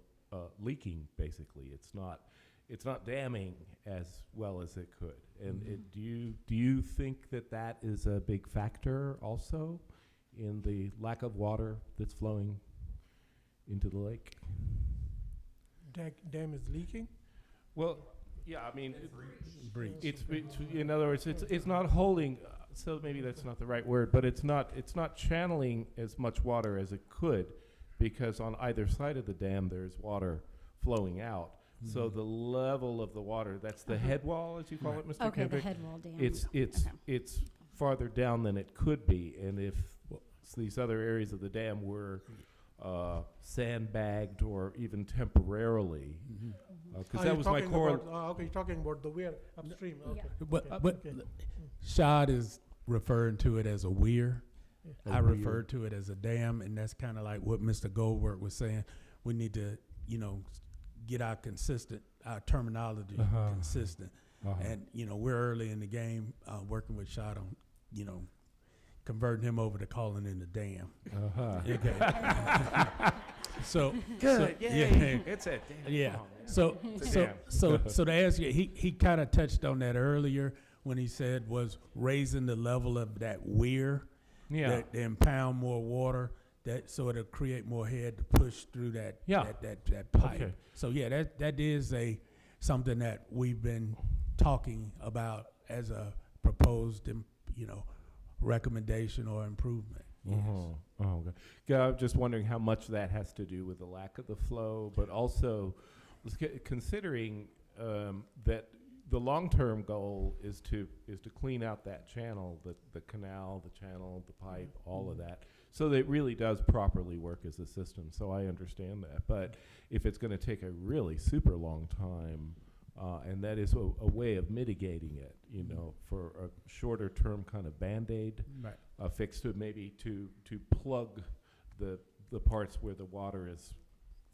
[SPEAKER 16] leaking. Basically, it's not damming as well as it could. And do you think that is a big factor also in the lack of water that's flowing into the lake?
[SPEAKER 8] Dam is leaking?
[SPEAKER 16] Well, yeah, I mean, it's in other words, it's not holding. So maybe that's not the right word, but it's not channeling as much water as it could, because on either side of the dam there's water flowing out. So the level of the water, that's the head wall, as you call it, Mr.
[SPEAKER 1] Okay,
[SPEAKER 16] Kendrick.
[SPEAKER 1] the head wall dam.
[SPEAKER 16] It's farther down than it could be, and if these other areas of the dam were sandbagged or even temporarily, because that was my core.
[SPEAKER 8] Okay, you're talking about the weir upstream. Okay.
[SPEAKER 15] But
[SPEAKER 8] Okay.
[SPEAKER 15] Shad is referring to it as a weir.
[SPEAKER 8] Yeah.
[SPEAKER 15] I refer to it as a dam, and that's kind of like what Mr. Goldberg was saying. We need to, get our terminology consistent. And, we're early in the game, working with Shad on, converting him over to calling it a dam. Okay. So
[SPEAKER 16] Good.
[SPEAKER 15] So,
[SPEAKER 16] Yay. It's a dam.
[SPEAKER 15] Yeah.
[SPEAKER 16] Oh, man.
[SPEAKER 15] So
[SPEAKER 16] It's a
[SPEAKER 15] so
[SPEAKER 16] dam.
[SPEAKER 15] so to ask you, he kind of touched on that earlier when he said was raising the level of that weir, that impound more water, so it'll create more head to push through that pipe.
[SPEAKER 16] Okay.
[SPEAKER 15] So that is something that we've been talking about as a proposed recommendation or improvement. Yes.
[SPEAKER 16] Oh, okay. Yeah, I'm just wondering how much that has to do with the lack of the flow, but also considering that the long-term goal is to clean out that channel, the canal, the channel, the pipe, all of that, so that it really does properly work as a system. So I understand that. But if it's going to take a really super long time And that is a way of mitigating it, you know, for a shorter term kind of Band-Aid
[SPEAKER 15] Right.
[SPEAKER 16] fix to maybe to plug the parts where the water is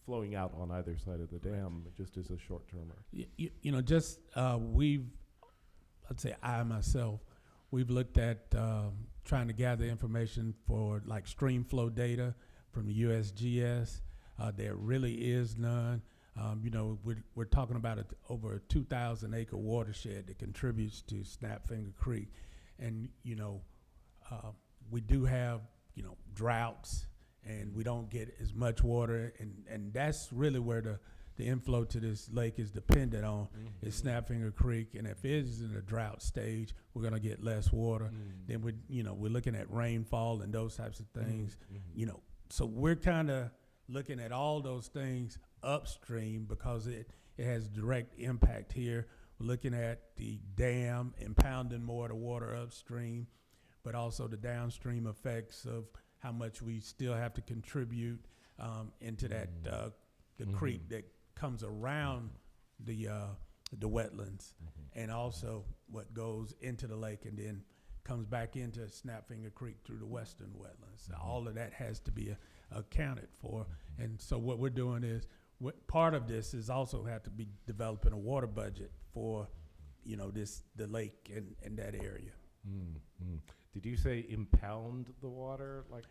[SPEAKER 16] flowing out on either side of the dam, just as a short termer.
[SPEAKER 15] You know, just I'd say I myself, we've looked at trying to gather information for like stream flow data from the USGS. There really is none. You know, we're talking about over a 2,000 acre watershed that contributes to Snapfinger Creek. And, you know, we do have, you know, droughts and we don't get as much water. And that's really where the inflow to this lake is dependent on, is Snapfinger Creek. And if it is in a drought stage, we're going to get less water. Then we're looking at rainfall and those types of things, you know. So we're kind of looking at all those things upstream because it has direct impact here. We're looking at the dam impounding more of the water upstream, but also the downstream effects of how much we still have to contribute into that the creek that comes around the wetlands, and also what goes into the lake and then comes back into Snapfinger Creek through the western wetlands. All of that has to be accounted for. And so what we're doing is, part of this is also have to be developing a water budget for, you know, the lake and that area.
[SPEAKER 16] Did you say impound the water, like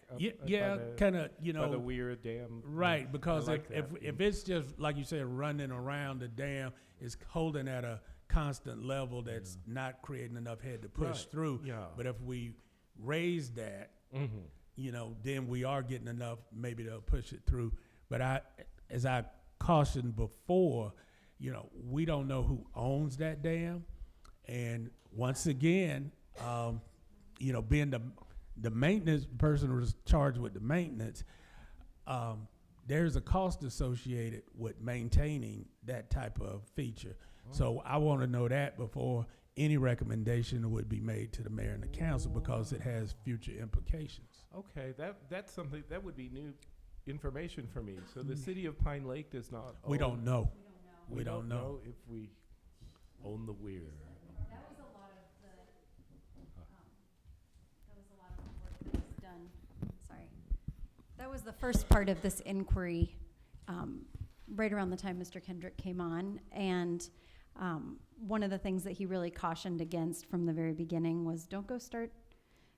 [SPEAKER 15] yeah, kind of, you know,
[SPEAKER 16] by the Weir Dam?
[SPEAKER 15] Right, because
[SPEAKER 16] like
[SPEAKER 15] if it's just like you said, running around the dam, it's holding at a constant level that's not creating enough head to push through.
[SPEAKER 16] Yeah.
[SPEAKER 15] But if we raise that, you know, then we are getting enough maybe to push it through. But as I cautioned before, you know, we don't know who owns that dam, and once again, you know, being the maintenance person who's charged with the maintenance, there's a cost associated with maintaining that type of feature. So I want to know that before any recommendation would be made to the mayor and the council, because it has future implications.
[SPEAKER 16] Okay, that's something that would be new information for me. So the city of Pine Lake does not own.
[SPEAKER 15] We don't know.
[SPEAKER 16] We don't know if we own the Weir.
[SPEAKER 1] That was a lot of the work that was done. Sorry. That was the first part of this inquiry, right around the time Mr. Kendrick came on. And one of the things that he really cautioned against from the very beginning was, don't go start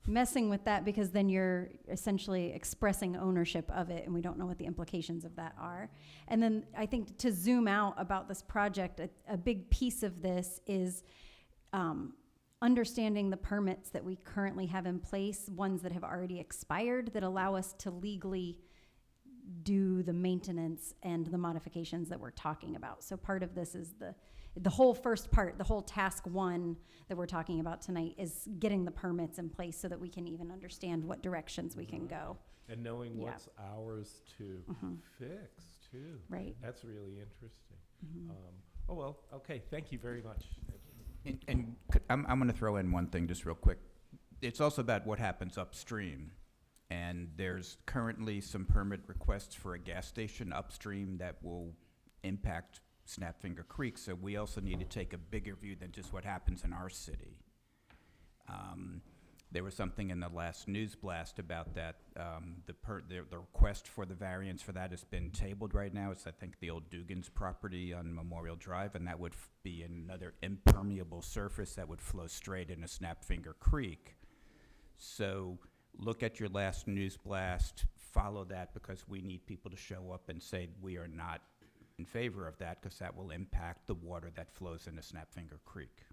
[SPEAKER 1] messing with that, because then you're essentially expressing ownership of it, and we don't know what the implications of that are. And then I think to zoom out about this project, a big piece of this is understanding the permits that we currently have in place, ones that have already expired, that allow us to legally do the maintenance and the modifications that we're talking about. So part of this is the whole first part, the whole task one that we're talking about tonight, is getting the permits in place so that we can even understand what directions we can go.
[SPEAKER 16] And knowing what's ours to fix, too.
[SPEAKER 1] Right.
[SPEAKER 16] That's really interesting. Oh, well, okay, thank you very much.
[SPEAKER 5] And I'm going to throw in one thing just real quick. It's also about what happens upstream. And there's currently some permit requests for a gas station upstream that will impact Snapfinger Creek. So we also need to take a bigger view than just what happens in our city. There was something in the last news blast about that. The request for the variance for that has been tabled right now. It's, I think, the old Dugan's property on Memorial Drive, and that would be another impermeable surface that would flow straight into Snapfinger Creek. So look at your last news blast, follow that, because we need people to show up and say we are not in favor of that, because that will impact the water that flows into Snapfinger Creek.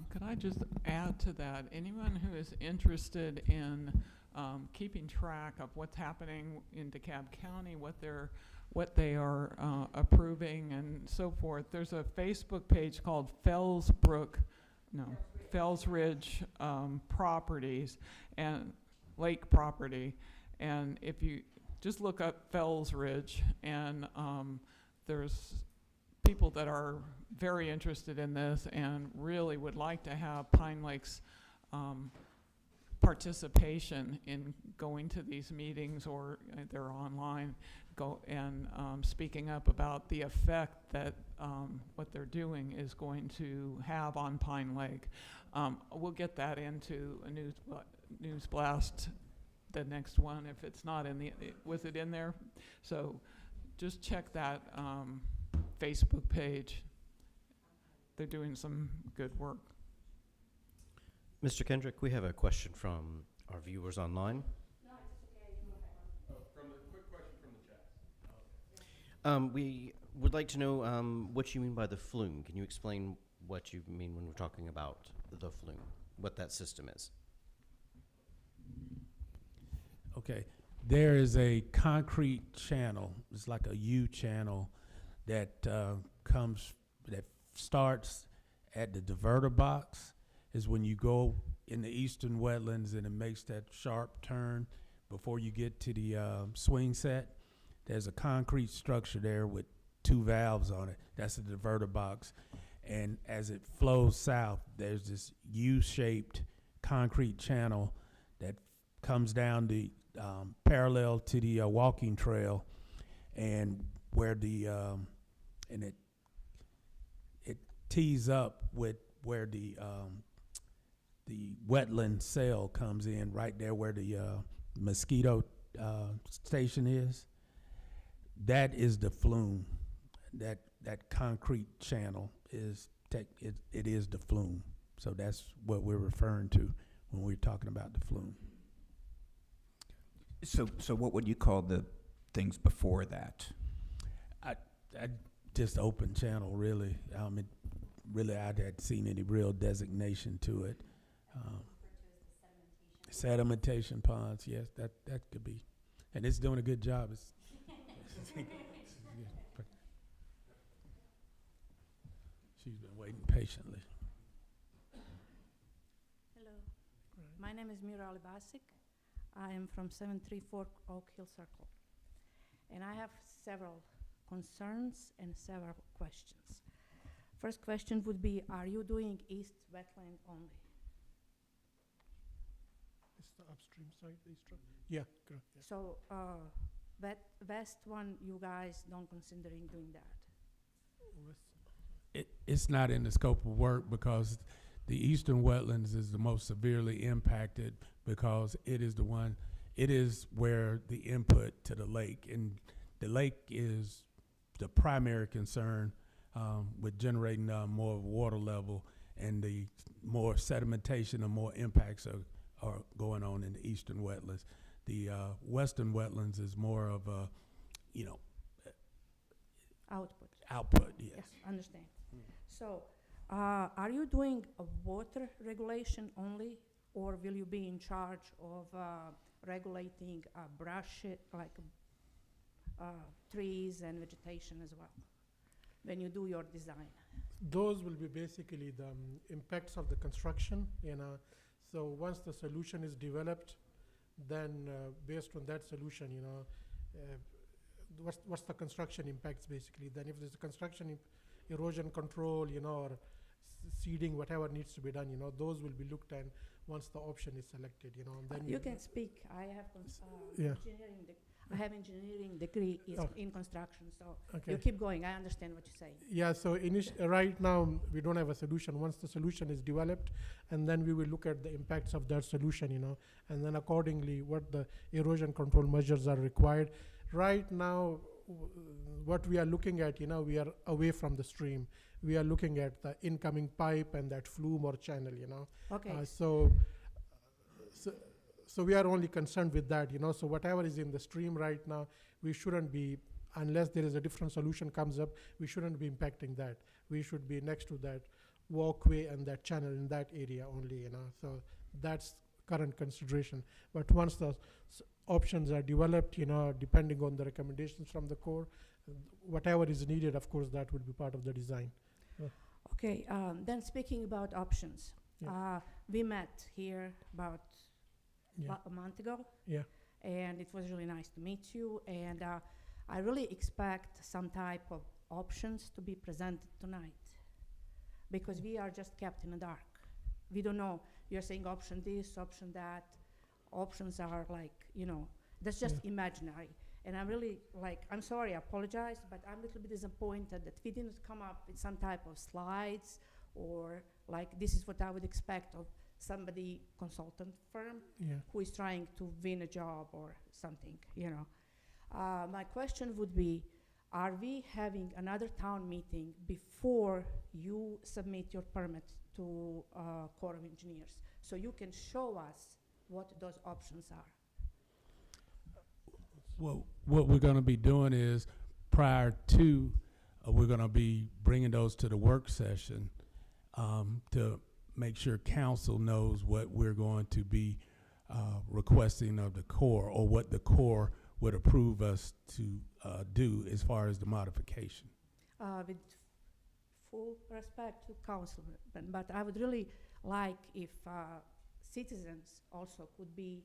[SPEAKER 3] Could I just add to that? Anyone who is interested in keeping track of what's happening in DeKalb County, what they are approving and so forth, there's a Facebook page called Fells Ridge Properties and Lake Property. And if you just look up Fells Ridge, and there's people that are very interested in this and really would like to have Pine Lake's participation in going to these meetings, or they're online, go and speaking up about the effect that what they're doing is going to have on Pine Lake. We'll get that into a news blast, the next one, if it's not in the, was it in there? So just check that Facebook page. They're doing some good work.
[SPEAKER 6] Mr. Kendrick, we have a question from our viewers online.
[SPEAKER 10] Quick question from the chat.
[SPEAKER 6] We would like to know what you mean by the flume. Can you explain what you mean when we're talking about the flume, what that system is?
[SPEAKER 15] Okay, there is a concrete channel. It's like a U channel that that starts at the diverter box. Is when you go in the eastern wetlands and it makes that sharp turn before you get to the swing set. There's a concrete structure there with 2 valves on it. That's the diverter box. And as it flows south, there's this U-shaped concrete channel that comes down the parallel to the walking trail, and where the and it tees up with where the wetland cell comes in, right there where the mosquito station is. That is the flume. That concrete channel is it is the flume. So that's what we're referring to when we're talking about the flume.
[SPEAKER 5] So what would you call the things before that?
[SPEAKER 15] I just open channel, really. I hadn't seen any real designation to it. Sedimentation ponds, yes, that could be, and it's doing a good job. She's been waiting patiently.
[SPEAKER 9] Hello, my name is Mira Alibasic. I am from 734 Oak Hill Circle, and I have several concerns and several questions. First question would be, are you doing east wetland only?
[SPEAKER 8] It's the upstream side, the east. Yeah, correct. Yeah.
[SPEAKER 9] So west one, you guys don't considering doing that?
[SPEAKER 15] It's not in the scope of work because the eastern wetlands is the most severely impacted because it is where the input to the lake, and the lake is the primary concern with generating more water level, and the more sedimentation and more impacts are going on in the eastern wetlands. The western wetlands is more of a, output, yes.
[SPEAKER 9] Yes, understand. So, are you doing a water regulation only, or will you be in charge of regulating brush, like trees and vegetation as well, when you do your design?
[SPEAKER 8] Those will be basically the impacts of the construction, So once the solution is developed, then based on that solution, what's the construction impacts basically? Then if there's a construction erosion control, or seeding, whatever needs to be done, those will be looked at once the option is selected, and then
[SPEAKER 9] You can speak. I have
[SPEAKER 8] Yeah.
[SPEAKER 9] I have engineering degree
[SPEAKER 8] Oh.
[SPEAKER 9] in construction, so
[SPEAKER 8] Okay.
[SPEAKER 9] you keep going. I understand what you're saying.
[SPEAKER 8] Yeah, so right now, we don't have a solution. Once the solution is developed, and then we will look at the impacts of that solution, and then accordingly, what the erosion control measures are required. Right now, what we are looking at, we are away from the stream. We are looking at the incoming pipe and that flume or channel,
[SPEAKER 9] Okay.
[SPEAKER 8] So we are only concerned with that, So whatever is in the stream right now, we shouldn't be, unless there is a different solution comes up, we shouldn't be impacting that. We should be next to that walkway and that channel in that area only, So that's current consideration. But once the options are developed, depending on the recommendations from the Corps, whatever is needed, of course, that will be part of the design.
[SPEAKER 9] Okay, then speaking about options.
[SPEAKER 8] Yeah.
[SPEAKER 9] We met here about
[SPEAKER 8] Yeah.
[SPEAKER 9] a month ago.
[SPEAKER 8] Yeah.
[SPEAKER 9] And it was really nice to meet you. And I really expect some type of options to be presented tonight, because we are just kept in the dark. We don't know.
[SPEAKER 17] you're saying option this, option that. Options are like, that's just imaginary. And I'm really I'm sorry, I apologize, but I'm a little bit disappointed that we didn't come up with some type of slides or this is what I would expect of somebody consultant firm who is trying to win a job or something, My question would be, are we having another town meeting before you submit your permit to Corps of Engineers so you can show us what those options are?
[SPEAKER 15] Well, what we're going to be doing is prior to, we're going to be bringing those to the work session to make sure council knows what we're going to be requesting of the Corps or what the Corps would approve us to do as far as the modification.
[SPEAKER 17] With full respect to councilman, but I would really like if citizens also could be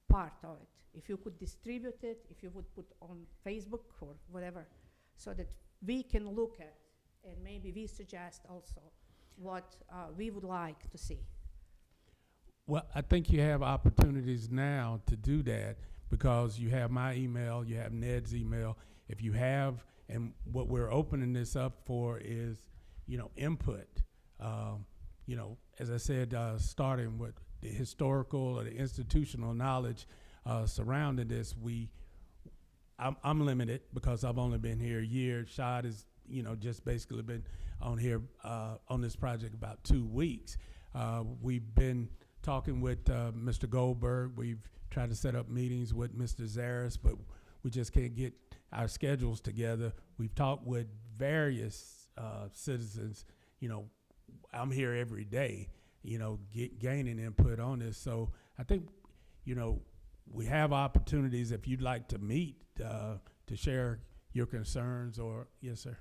[SPEAKER 17] part of it. If you could distribute it, if you would put on Facebook or whatever, so that we can look at and maybe we suggest also what we would like to see.
[SPEAKER 15] Well, I think you have opportunities now to do that because you have my email, you have Ned's email. If you have, and what we're opening this up for is, input. As I said, starting with the historical or the institutional knowledge surrounding this, I'm limited because I've only been here a year. Shad has, just basically been on here on this project about 2 weeks. We've been talking with Mr. Goldberg. We've tried to set up meetings with Mr. Zaris, but we just can't get our schedules together. We've talked with various citizens. I'm here every day, gaining input on this. So I think, we have opportunities if you'd like to meet to share your concerns or, yes, sir.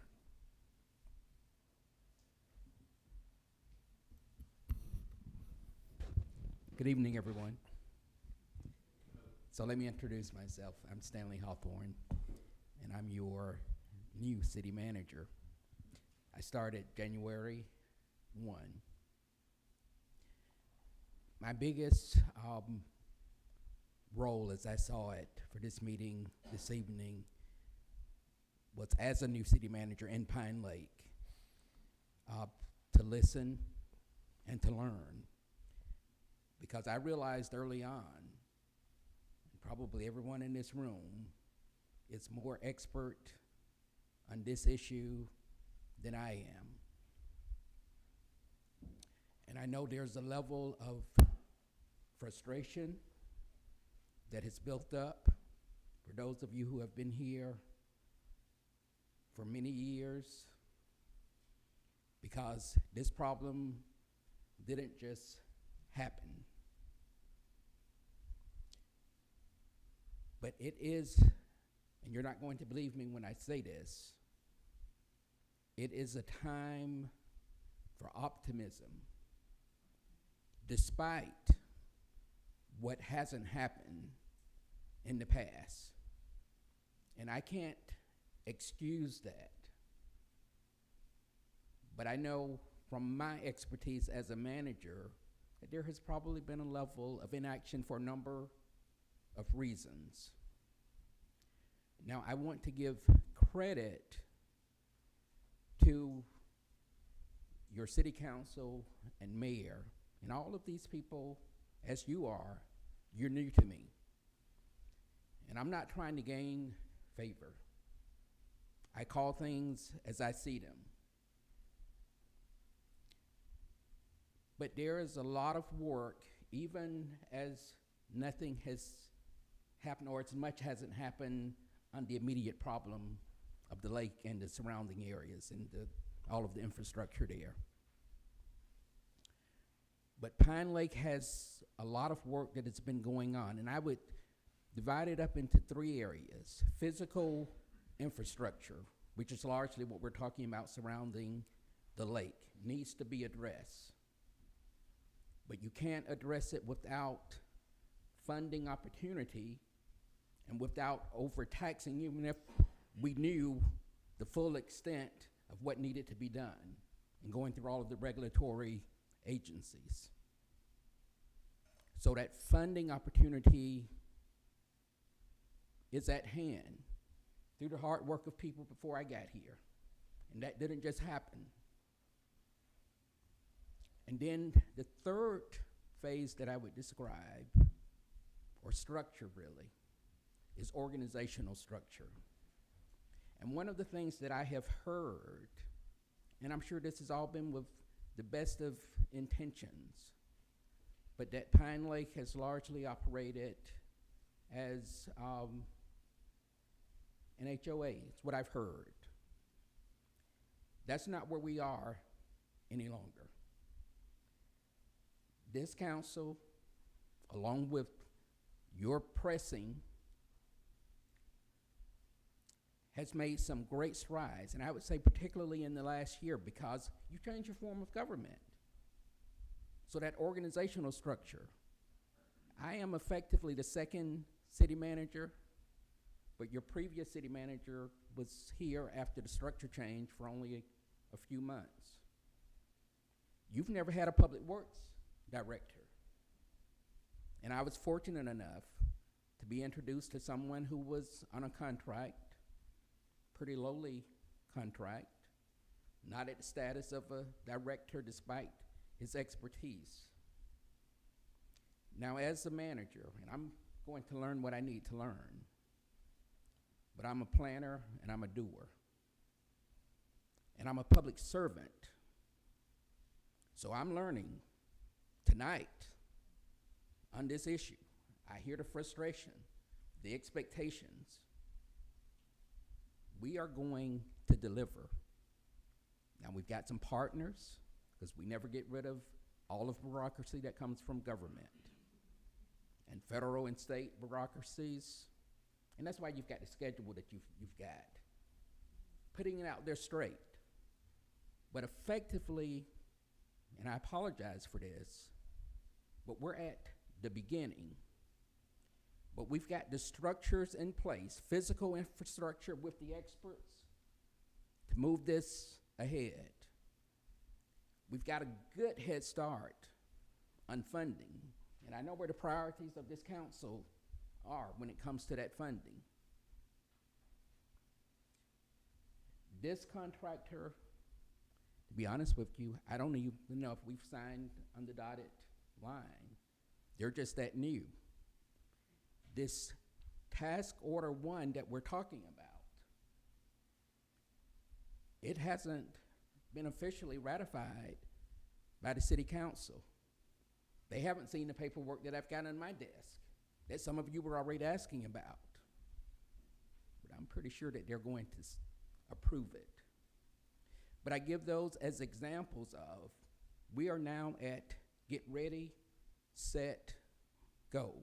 [SPEAKER 18] Good evening, everyone. So let me introduce myself. I'm Stanley Hawthorne, and I'm your new city manager. I started January 1. My biggest role, as I saw it for this meeting this evening, was as a new city manager in Pine Lake, to listen and to learn. Because I realized early on, and probably everyone in this room is more expert on this issue than I am. And I know there's a level of frustration that has built up for those of you who have been here for many years, because this problem didn't just happen. But it is, and you're not going to believe me when I say this, it is a time for optimism, despite what hasn't happened in the past. And I can't excuse that. But I know from my expertise as a manager that there has probably been a level of inaction for a number of reasons. Now, I want to give credit to your city council and mayor and all of these people, as you are, you're new to me. And I'm not trying to gain favor. I call things as I see them. But there is a lot of work, even as nothing has happened or as much hasn't happened on the immediate problem of the lake and the surrounding areas and all of the infrastructure there. But Pine Lake has a lot of work that has been going on, and I would divide it up into 3 areas. Physical infrastructure, which is largely what we're talking about surrounding the lake, needs to be addressed. But you can't address it without funding opportunity and without overtaxing, even if we knew the full extent of what needed to be done and going through all of the regulatory agencies. So that funding opportunity is at hand through the hard work of people before I got here. And that didn't just happen. And then the third phase that I would describe, or structure really, is organizational structure. And one of the things that I have heard, and I'm sure this has all been with the best of intentions, but that Pine Lake has largely operated as an HOA. It's what I've heard. That's not where we are any longer. This council, along with your pressing, has made some great strides, and I would say particularly in the last year, because you changed your form of government. So that organizational structure, I am effectively the second city manager, but your previous city manager was here after the structure change for only a few months. You've never had a public works director. And I was fortunate enough to be introduced to someone who was on a contract, pretty lowly contract, not at the status of a director despite his expertise. Now, as a manager, and I'm going to learn what I need to learn, but I'm a planner and I'm a doer. And I'm a public servant. So I'm learning tonight on this issue. I hear the frustration, the expectations. We are going to deliver. Now, we've got some partners, because we never get rid of all of bureaucracy that comes from government and federal and state bureaucracies. And that's why you've got the schedule that you've got. Putting it out there straight. But effectively, and I apologize for this, but we're at the beginning. But we've got the structures in place, physical infrastructure with the experts to move this ahead. We've got a good head start on funding. And I know where the priorities of this council are when it comes to that funding. This contractor, to be honest with you, I don't even know if we've signed on the dotted line. They're just that new. This task order 1 that we're talking about, it hasn't been officially ratified by the city council. They haven't seen the paperwork that I've got on my desk that some of you were already asking about. But I'm pretty sure that they're going to approve it. But I give those as examples of, we are now at get ready, set, go.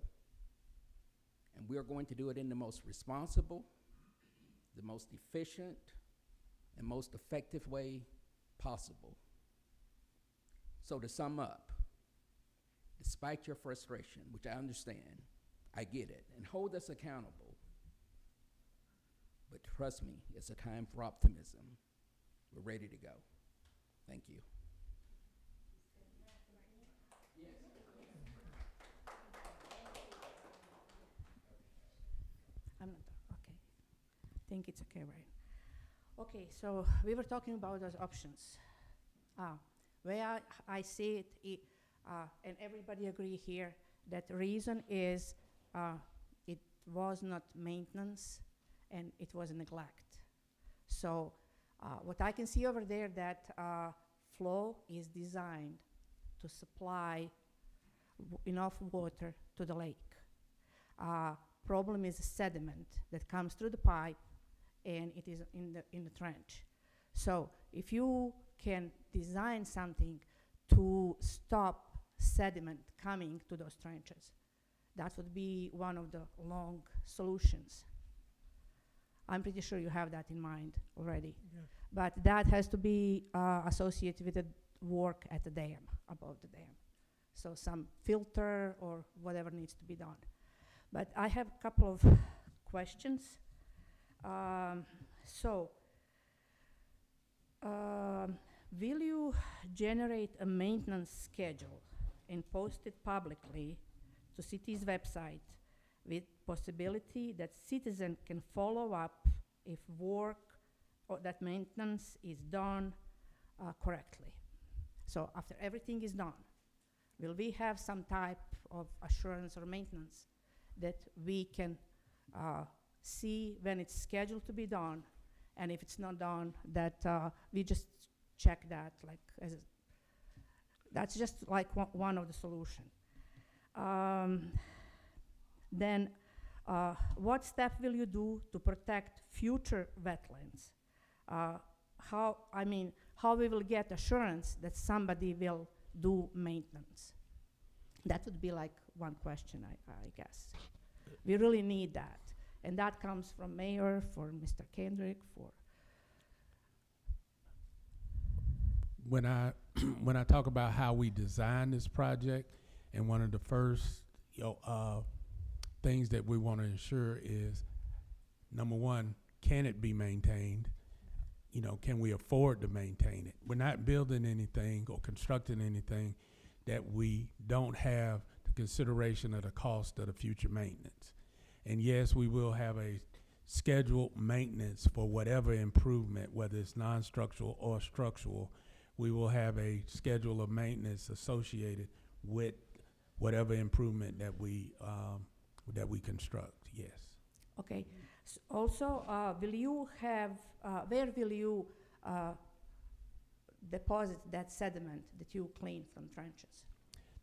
[SPEAKER 18] And we are going to do it in the most responsible, the most efficient, and most effective way possible. So to sum up, despite your frustration, which I understand, I get it, and hold us accountable. But trust me, it's a time for optimism. We're ready to go. Thank you.
[SPEAKER 17] I'm not, okay. I think it's okay, right? Okay, so we were talking about those options. Where I see it, and everybody agree here, that the reason is it was not maintenance and it was neglect. So what I can see over there, that flow is designed to supply enough water to the lake. Problem is sediment that comes through the pipe and it is in the trench. So if you can design something to stop sediment coming to those trenches, that would be one of the long solutions. I'm pretty sure you have that in mind already.
[SPEAKER 8] Yeah.
[SPEAKER 17] But that has to be associated with the work at the dam, above the dam. So some filter or whatever needs to be done. But I have a couple of questions. Will you generate a maintenance schedule and post it publicly to city's website with possibility that citizen can follow up if work or that maintenance is done correctly. So after everything is done, will we have some type of assurance or maintenance that we can see when it's scheduled to be done, and if it's not done, that we just check that, like, that's just like one of the solution. Then, what step will you do to protect future wetlands? How we will get assurance that somebody will do maintenance? That would be like one question, I guess. We really need that. And that comes from Mayor, for Mr. Kendrick, for...
[SPEAKER 15] When I talk about how we designed this project, and one of the first things that we want to ensure is, number one, can it be maintained? Can we afford to maintain it? We're not building anything or constructing anything that we don't have the consideration of the cost of the future maintenance. And yes, we will have a scheduled maintenance for whatever improvement, whether it's non-structural or structural. We will have a schedule of maintenance associated with whatever improvement that we construct. Yes.
[SPEAKER 17] Okay. Also, will you have, where will you deposit that sediment that you clean from trenches?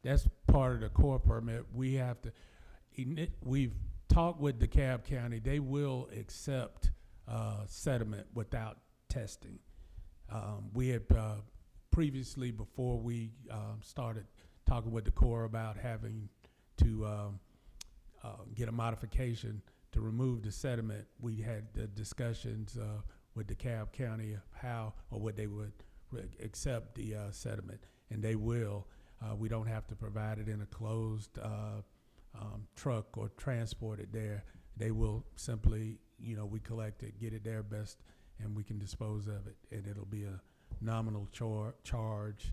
[SPEAKER 15] That's part of the core permit. We have to, we've talked with DeKalb County. They will accept sediment without testing. We had previously, before we started talking with the Corps about having to get a modification to remove the sediment, we had discussions with DeKalb County of how or what they would accept the sediment, and they will. We don't have to provide it in a closed truck or transport it there. They will simply, we collect it, get it there best, and we can dispose of it, and it'll be a nominal charge,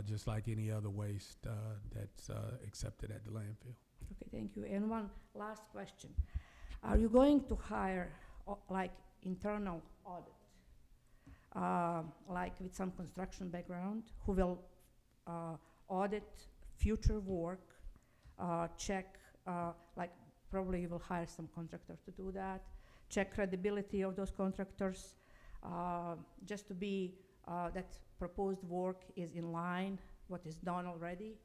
[SPEAKER 15] just like any other waste that's accepted at the landfill.
[SPEAKER 17] Okay, thank you. And one last question. Are you going to hire like internal audit, like with some construction background, who will audit future work, check, like probably you will hire some contractor to do that, check credibility of those contractors, just to be that proposed work is in line, what is done already,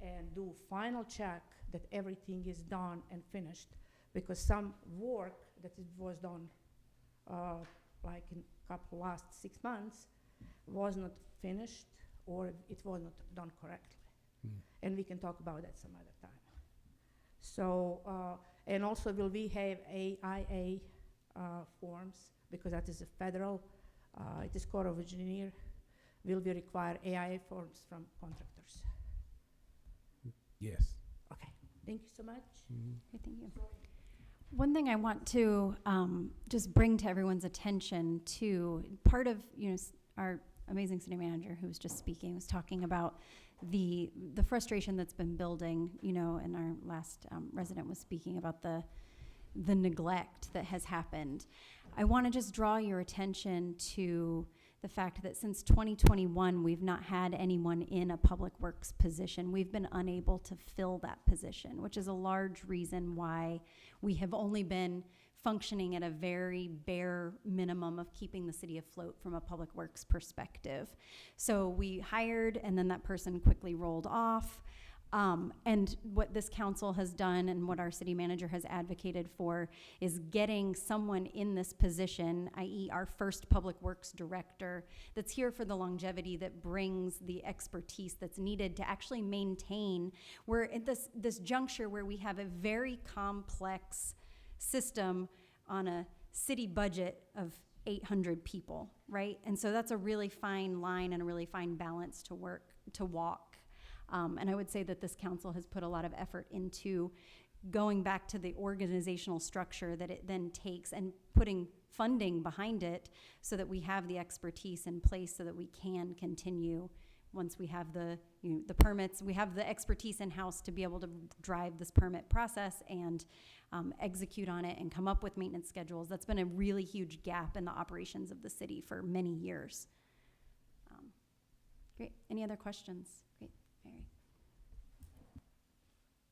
[SPEAKER 17] and do final check that everything is done and finished, because some work that it was done like in couple last 6 months was not finished or it was not done correctly. And we can talk about that some other time. So, and also will we have AIA forms, because that is a federal, it is Corps of Engineers. Will we require AIA forms from contractors?
[SPEAKER 15] Yes.
[SPEAKER 17] Okay, thank you so much.
[SPEAKER 1] Okay, thank you. One thing I want to just bring to everyone's attention to, part of our amazing city manager who was just speaking was talking about the frustration that's been building, and our last resident was speaking about the neglect that has happened. I want to just draw your attention to the fact that since 2021, we've not had anyone in a public works position. We've been unable to fill that position, which is a large reason why we have only been functioning at a very bare minimum of keeping the city afloat from a public works perspective. So we hired, and then that person quickly rolled off. And what this council has done and what our city manager has advocated for is getting someone in this position, i.e. our first public works director, that's here for the longevity, that brings the expertise that's needed to actually maintain. We're at this juncture where we have a very complex system on a city budget of 800 people, right? And so that's a really fine line and a really fine balance to walk. And I would say that this council has put a lot of effort into going back to the organizational structure that it then takes and putting funding behind it so that we have the expertise in place so that we can continue once we have the permits, we have the expertise in-house to be able to drive this permit process and execute on it and come up with maintenance schedules. That's been a really huge gap in the operations of the city for many years. Great. Any other questions? Great. Mary.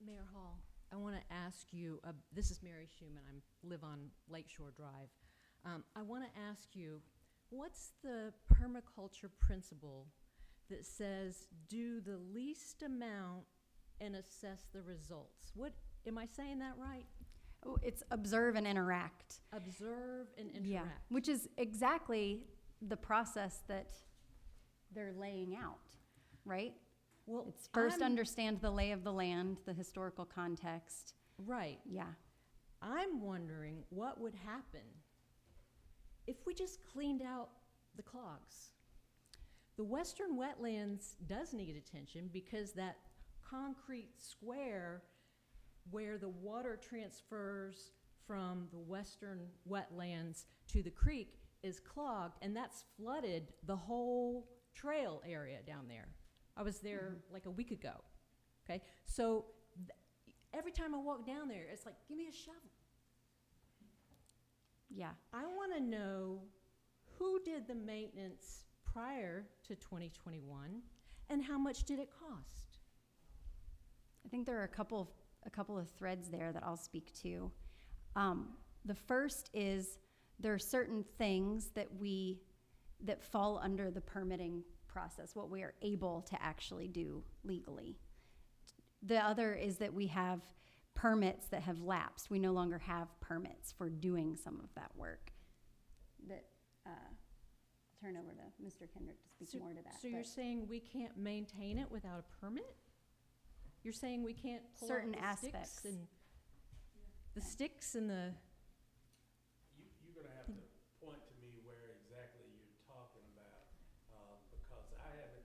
[SPEAKER 19] Mayor Hall, I want to ask you, this is Mary Schuman, I live on Lakeshore Drive. I want to ask you, what's the permaculture principle that says do the least amount and assess the results? What, am I saying that right?
[SPEAKER 1] Oh, it's observe and interact.
[SPEAKER 19] Observe and interact.
[SPEAKER 1] Yeah, which is exactly the process that they're laying out, right?
[SPEAKER 19] Well,
[SPEAKER 1] it's first understand the lay of the land, the historical context.
[SPEAKER 19] Right.
[SPEAKER 1] Yeah.
[SPEAKER 19] I'm wondering what would happen if we just cleaned out the clogs. The Western Wetlands does need attention because that concrete square where the water transfers from the Western Wetlands to the creek is clogged, and that's flooded the whole trail area down there. I was there like a week ago, okay? So every time I walk down there, it's like, give me a shovel.
[SPEAKER 1] Yeah.
[SPEAKER 19] I want to know who did the maintenance prior to 2021 and how much did it cost?
[SPEAKER 1] I think there are a couple of threads there that I'll speak to. The first is there are certain things that fall under the permitting process, what we are able to actually do legally. The other is that we have permits that have lapsed. We no longer have permits for doing some of that work. That I'll turn over to Mr. Kendrick to speak more to that.
[SPEAKER 19] So you're saying we can't maintain it without a permit? You're saying we can't pull
[SPEAKER 1] certain
[SPEAKER 19] out the
[SPEAKER 1] aspects
[SPEAKER 19] sticks and the sticks and the.
[SPEAKER 15] You're going to have to point to me where exactly you're talking about, because I haven't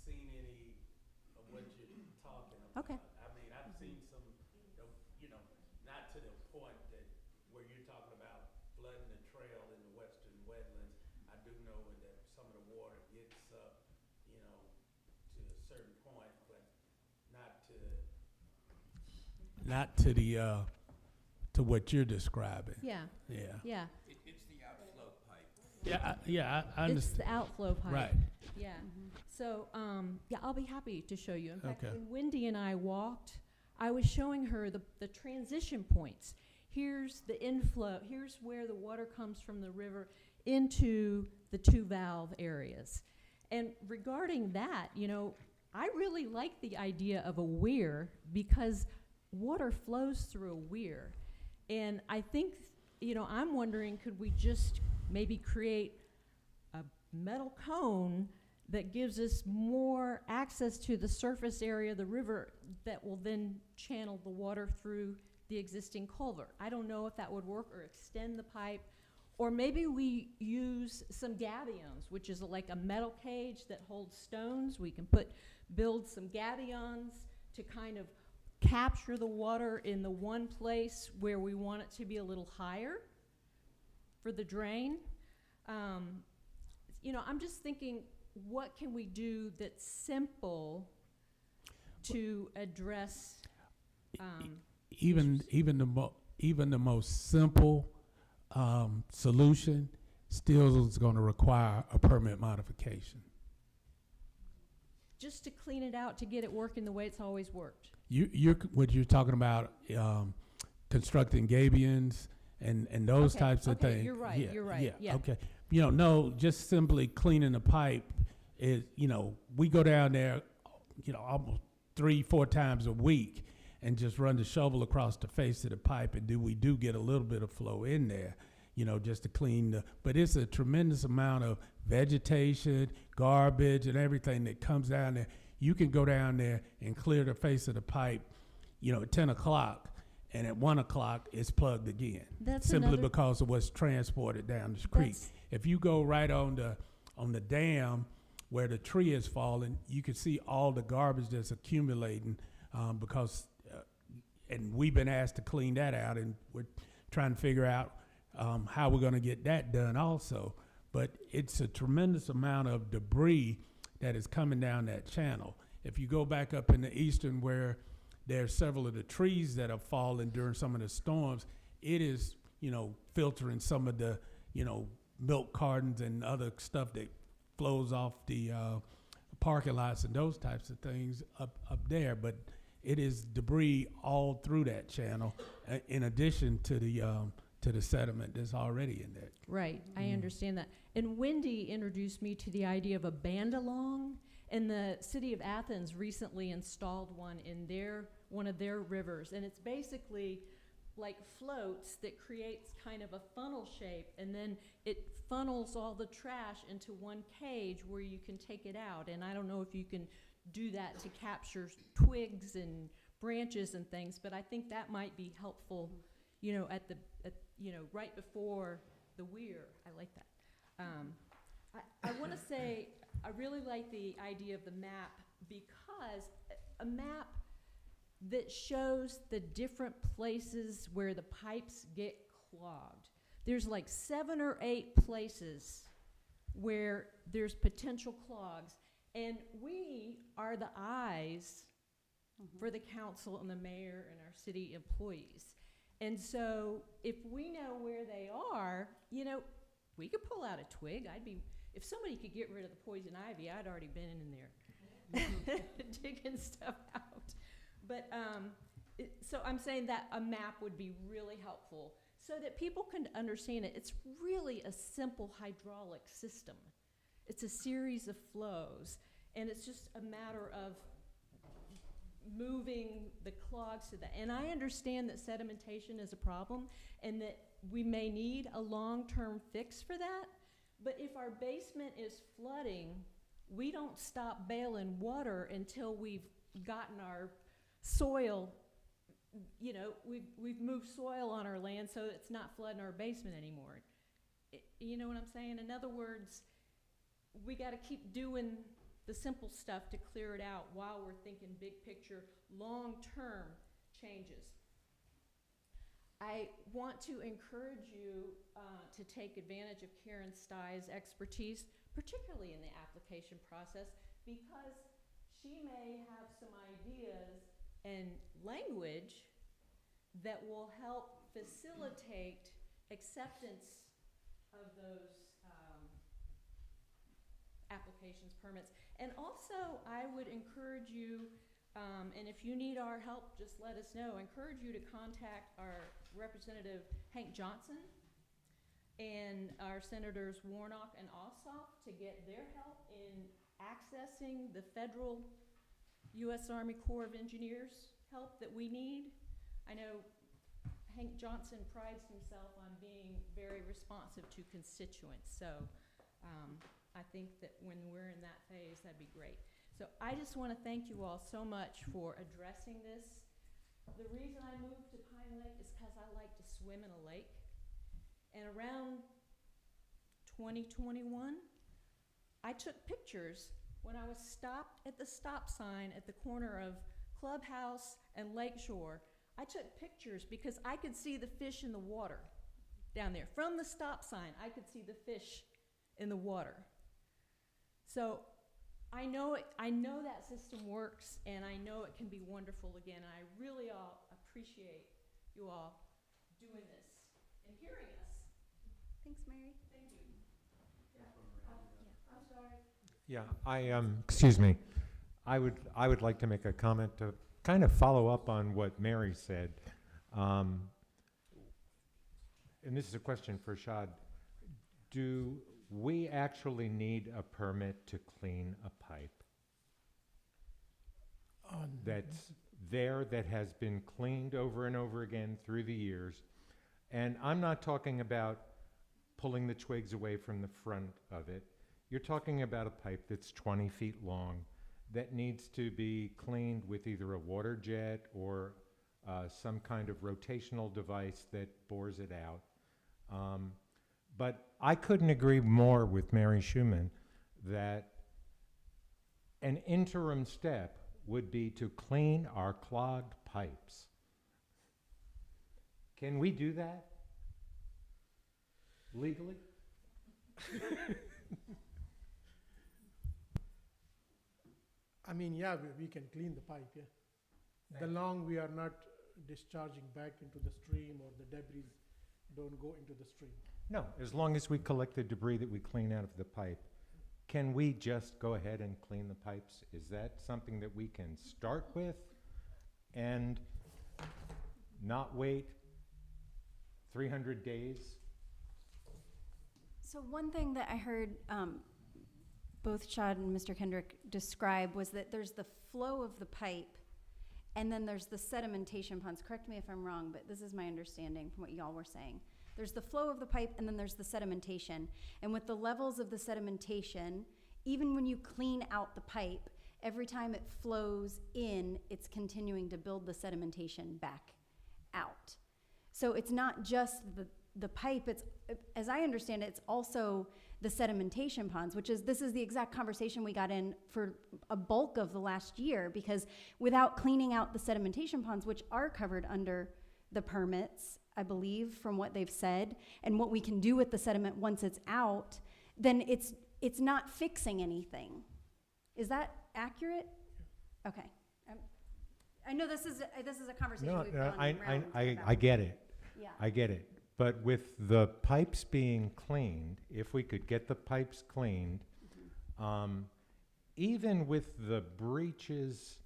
[SPEAKER 15] seen any of what you're talking about.
[SPEAKER 19] Okay.
[SPEAKER 15] I mean, I've seen some, you know, not to the point that where you're talking about flooding the trail in the Western Wetlands. I do know that some of the water gets up, you know, to a certain point, but not to the to what you're describing.
[SPEAKER 19] Yeah.
[SPEAKER 15] Yeah.
[SPEAKER 19] Yeah.
[SPEAKER 5] It's the outflow pipe.
[SPEAKER 15] Yeah, I understand.
[SPEAKER 19] It's the outflow pipe.
[SPEAKER 15] Right.
[SPEAKER 19] Yeah. So, yeah, I'll be happy to show you. In fact,
[SPEAKER 15] Okay.
[SPEAKER 19] when Wendy and I walked, I was showing her the transition points. Here's the inflow. Here's where the water comes from the river into the two valve areas. And regarding that, you know, I really like the idea of a weir because water flows through a weir. And I think, you know, I'm wondering, could we just maybe create a metal cone that gives us more access to the surface area of the river that will then channel the water through the existing culvert? I don't know if that would work, or extend the pipe. Or maybe we use some gabions, which is like a metal cage that holds stones. We can build some gabions to kind of capture the water in the one place where we want it to be a little higher for the drain. You know, I'm just thinking, what can we do that's simple to address
[SPEAKER 15] even the most simple solution still is going to require a permit modification.
[SPEAKER 19] just to clean it out to get it working the way it's always worked?
[SPEAKER 15] What you're talking about, constructing gabions and those types of things.
[SPEAKER 19] You're right.
[SPEAKER 15] Yeah,
[SPEAKER 19] You're right. Yeah.
[SPEAKER 15] Okay. No, just simply cleaning the pipe is, we go down there, almost 3-4 times a week and just run the shovel across the face of the pipe, and we do get a little bit of flow in there, just to clean but it's a tremendous amount of vegetation, garbage, and everything that comes down there. You can go down there and clear the face of the pipe, at 10 o'clock, and at 1 o'clock it's plugged again.
[SPEAKER 19] That's
[SPEAKER 15] simply because of what's transported down the creek. If you go right on the dam where the tree is falling, you can see all the garbage that's accumulating because and we've been asked to clean that out, and we're trying to figure out how we're going to get that done also. But it's a tremendous amount of debris that is coming down that channel. If you go back up in the eastern where there's several of the trees that have fallen during some of the storms, it is, filtering some of the, milk cartons and other stuff that flows off the parking lots and those types of things up there. But it is debris all through that channel, in addition to the sediment that's already in there.
[SPEAKER 19] Right, I understand that. And Wendy introduced me to the idea of a bandalong, and the city of Athens recently installed one in one of their rivers, and it's basically like floats that creates kind of a funnel shape, and then it funnels all the trash into one cage where you can take it out. And I don't know if you can do that to capture twigs and branches and things, but I think that might be helpful, right before the weir. I like that. I want to say I really like the idea of the map, because a map that shows the different places where the pipes get clogged. There's like 7 or 8 places where there's potential clogs, and we are the eyes for the council and the mayor and our city employees. And so if we know where they are, we could pull out a twig. If somebody could get rid of the poison ivy, I'd already been in there digging stuff out. But so I'm saying that a map would be really helpful so that people can understand it. It's really a simple hydraulic system. It's a series of flows, and it's just a matter of moving the clogs to that. And I understand that sedimentation is a problem and that we may need a long-term fix for that. But if our basement is flooding, we don't stop bailing water until we've gotten our soil, we've moved soil on our land so it's not flooding our basement anymore. You know what I'm saying? In other words, we got to keep doing the simple stuff to clear it out while we're thinking big picture, long-term changes. I want to encourage you to take advantage of Karen Stye's expertise, particularly in the application process, because she may have some ideas and language that will help facilitate acceptance of those applications, permits. And also, I would encourage you, and if you need our help, just let us know. I encourage you to contact our Representative Hank Johnson and our Senators Warnock and Ossoff to get their help in accessing the federal U.S. Army Corps of Engineers help that we need. I know Hank Johnson prides himself on being very responsive to constituents, so I think that when we're in that phase, that'd be great. So I just want to thank you all so much for addressing this. The reason I moved to Pine Lake is because I like to swim in a lake. And around 2021, I took pictures when I was stopped at the stop sign at the corner of Clubhouse and Lakeshore. I took pictures because I could see the fish in the water down there. From the stop sign, I could see the fish in the water. So I know that system works, and I know it can be wonderful again. And I really appreciate you all doing this and hearing us.
[SPEAKER 13] Thanks, Mary.
[SPEAKER 19] Thank you. I'm sorry.
[SPEAKER 4] Yeah, excuse me. I would like to make a comment to kind of follow up on what Mary said. And this is a question for Shad. Do we actually need a permit to clean a pipe that's there, that has been cleaned over and over again through the years? And I'm not talking about pulling the twigs away from the front of it. You're talking about a pipe that's 20 feet long that needs to be cleaned with either a water jet or some kind of rotational device that bores it out. But I couldn't agree more with Mary Schuman that an interim step would be to clean our clogged pipes. Can we do that legally?
[SPEAKER 8] I mean, yeah, we can clean the pipe, yeah. The long we are not discharging back into the stream or the debris don't go into the stream.
[SPEAKER 4] No, as long as we collect the debris that we clean out of the pipe. Can we just go ahead and clean the pipes? Is that something that we can start with and not wait 300 days?
[SPEAKER 1] So one thing that I heard both Chad and Mr. Kendrick describe was that there's the flow of the pipe and then there's the sedimentation ponds. Correct me if I'm wrong, but this is my understanding from what y'all were saying. There's the flow of the pipe and then there's the sedimentation. And with the levels of the sedimentation, even when you clean out the pipe, every time it flows in, it's continuing to build the sedimentation back out. So it's not just the pipe, it's, as I understand it, it's also the sedimentation ponds, this is the exact conversation we got in for a bulk of the last year, because without cleaning out the sedimentation ponds, which are covered under the permits, I believe, from what they've said, and what we can do with the sediment once it's out, then it's not fixing anything. Is that accurate? Okay. I know this is a conversation
[SPEAKER 4] No,
[SPEAKER 1] we've gone round
[SPEAKER 4] I get it.
[SPEAKER 1] Yeah.
[SPEAKER 4] I get it. But with the pipes being cleaned, if we could get the pipes cleaned, even with the breaches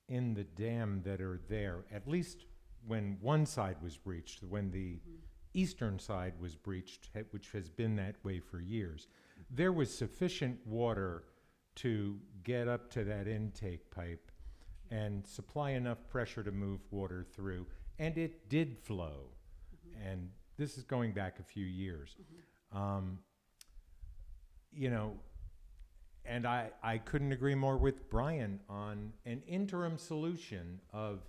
[SPEAKER 4] in the dam that are there, at least when one side was breached, when the eastern side was breached, which has been that way for years, there was sufficient water to get up to that intake pipe and supply enough pressure to move water through, and it did flow. And this is going back a few years. You know, and I couldn't agree more with Brian on an interim solution of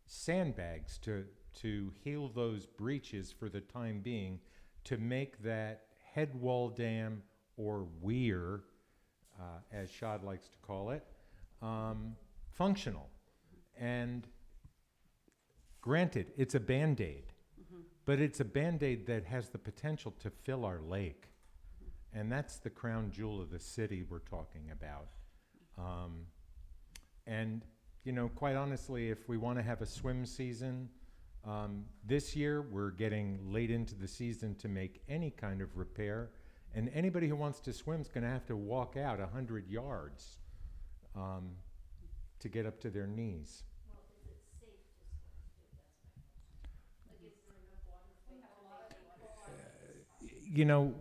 [SPEAKER 4] sandbags to heal those breaches for the time being, to make that head wall dam, or weir, as Shad likes to call it, functional. And granted, it's a Band-Aid, but it's a Band-Aid that has the potential to fill our lake. And that's the crown jewel of the city we're talking about. And, you know, quite honestly, if we want to have a swim season, this year we're getting late into the season to make any kind of repair. And anybody who wants to swim is going to have to walk out 100 yards to get up to their knees.
[SPEAKER 19] Well, is it safe to swim? Like, is there enough water?
[SPEAKER 4] You know,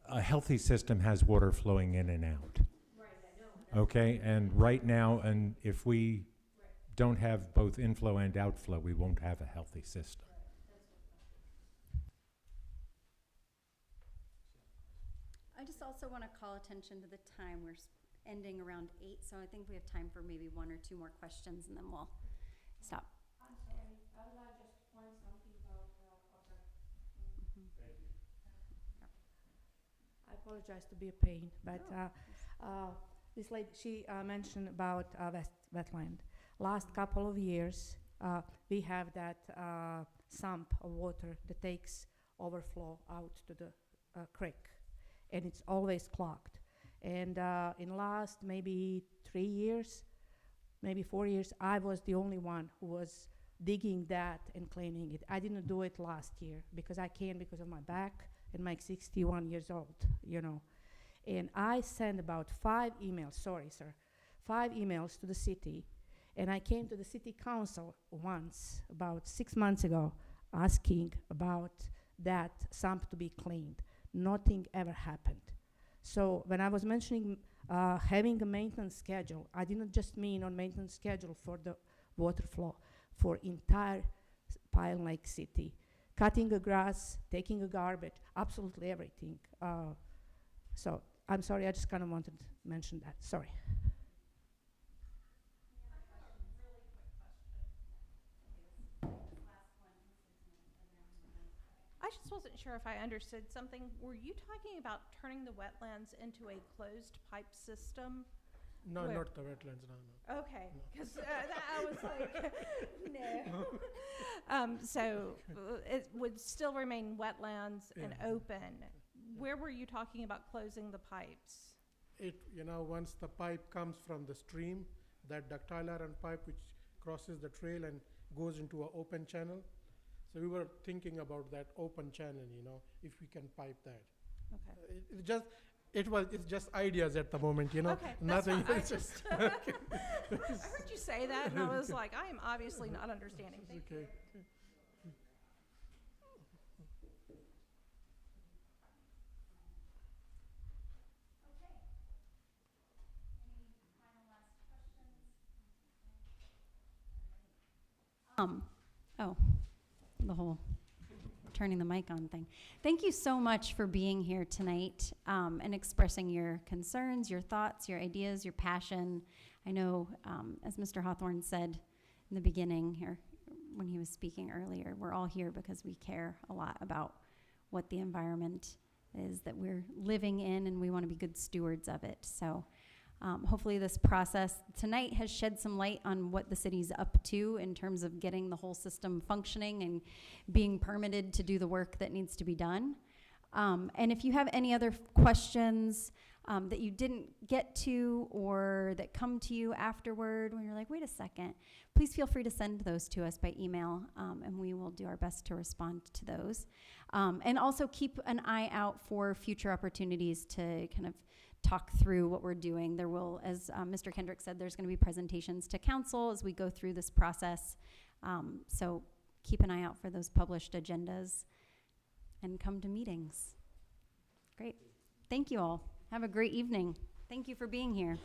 [SPEAKER 4] a healthy system has water flowing in and out.
[SPEAKER 19] Right, I know.
[SPEAKER 4] Okay, and right now, and if we don't have both inflow and outflow, we won't have a healthy system.
[SPEAKER 1] I just also want to call attention to the time. We're ending around 8, so I think we have time for maybe 1 or 2 more questions, and then we'll stop.
[SPEAKER 17] I'm sorry, I would like just to point something out.
[SPEAKER 1] Thank
[SPEAKER 17] you. I apologize to be a pain, but this lady, she mentioned about wetland. Last couple of years, we have that sump of water that takes overflow out to the creek, and it's always clogged. And in last maybe 3 years, maybe 4 years, I was the only one who was digging that and cleaning it. I didn't do it last year because I can't, because of my back and my 61 years old, you know. And I sent about 5 emails, 5 emails to the city. And I came to the city council once, about 6 months ago, asking about that sump to be cleaned. Nothing ever happened. So when I was mentioning having a maintenance schedule, I didn't just mean on maintenance schedule for the water flow, for entire Pine Lake City. Cutting the grass, taking the garbage, absolutely everything. So I'm sorry, I just kind of wanted to mention that. Sorry.
[SPEAKER 12] I just wasn't sure if I understood something. Were you talking about turning the wetlands into a closed pipe system?
[SPEAKER 8] No,
[SPEAKER 12] Where?
[SPEAKER 8] not the wetlands, no.
[SPEAKER 12] Okay, because I was like, no. So it would still remain wetlands and open. Where were you talking about closing the pipes?
[SPEAKER 8] You know, once the pipe comes from the stream, that ductile iron pipe which crosses the trail and goes into an open channel. So we were thinking about that open channel, if we can pipe that.
[SPEAKER 12] Okay.
[SPEAKER 8] It's just ideas at the moment,
[SPEAKER 12] Okay, that's
[SPEAKER 8] nothing.
[SPEAKER 12] fine. I just, I heard you say that, and I was like, I am obviously not understanding. Thank you.
[SPEAKER 8] Okay.
[SPEAKER 1] Oh, the whole turning the mic on thing. Thank you so much for being here tonight and expressing your concerns, your thoughts, your ideas, your passion. I know, as Mr. Hawthorne said in the beginning, or when he was speaking earlier, we're all here because we care a lot about what the environment is that we're living in, and we want to be good stewards of it. So hopefully this process tonight has shed some light on what the city's up to in terms of getting the whole system functioning and being permitted to do the work that needs to be done. And if you have any other questions that you didn't get to or that come to you afterward when you're like, wait a second, please feel free to send those to us by email, and we will do our best to respond to those. And also keep an eye out for future opportunities to kind of talk through what we're doing. There will, as Mr. Kendrick said, there's going to be presentations to council as we go through this process. So keep an eye out for those published agendas and come to meetings. Great. Thank you all. Have a great evening. Thank you for being here.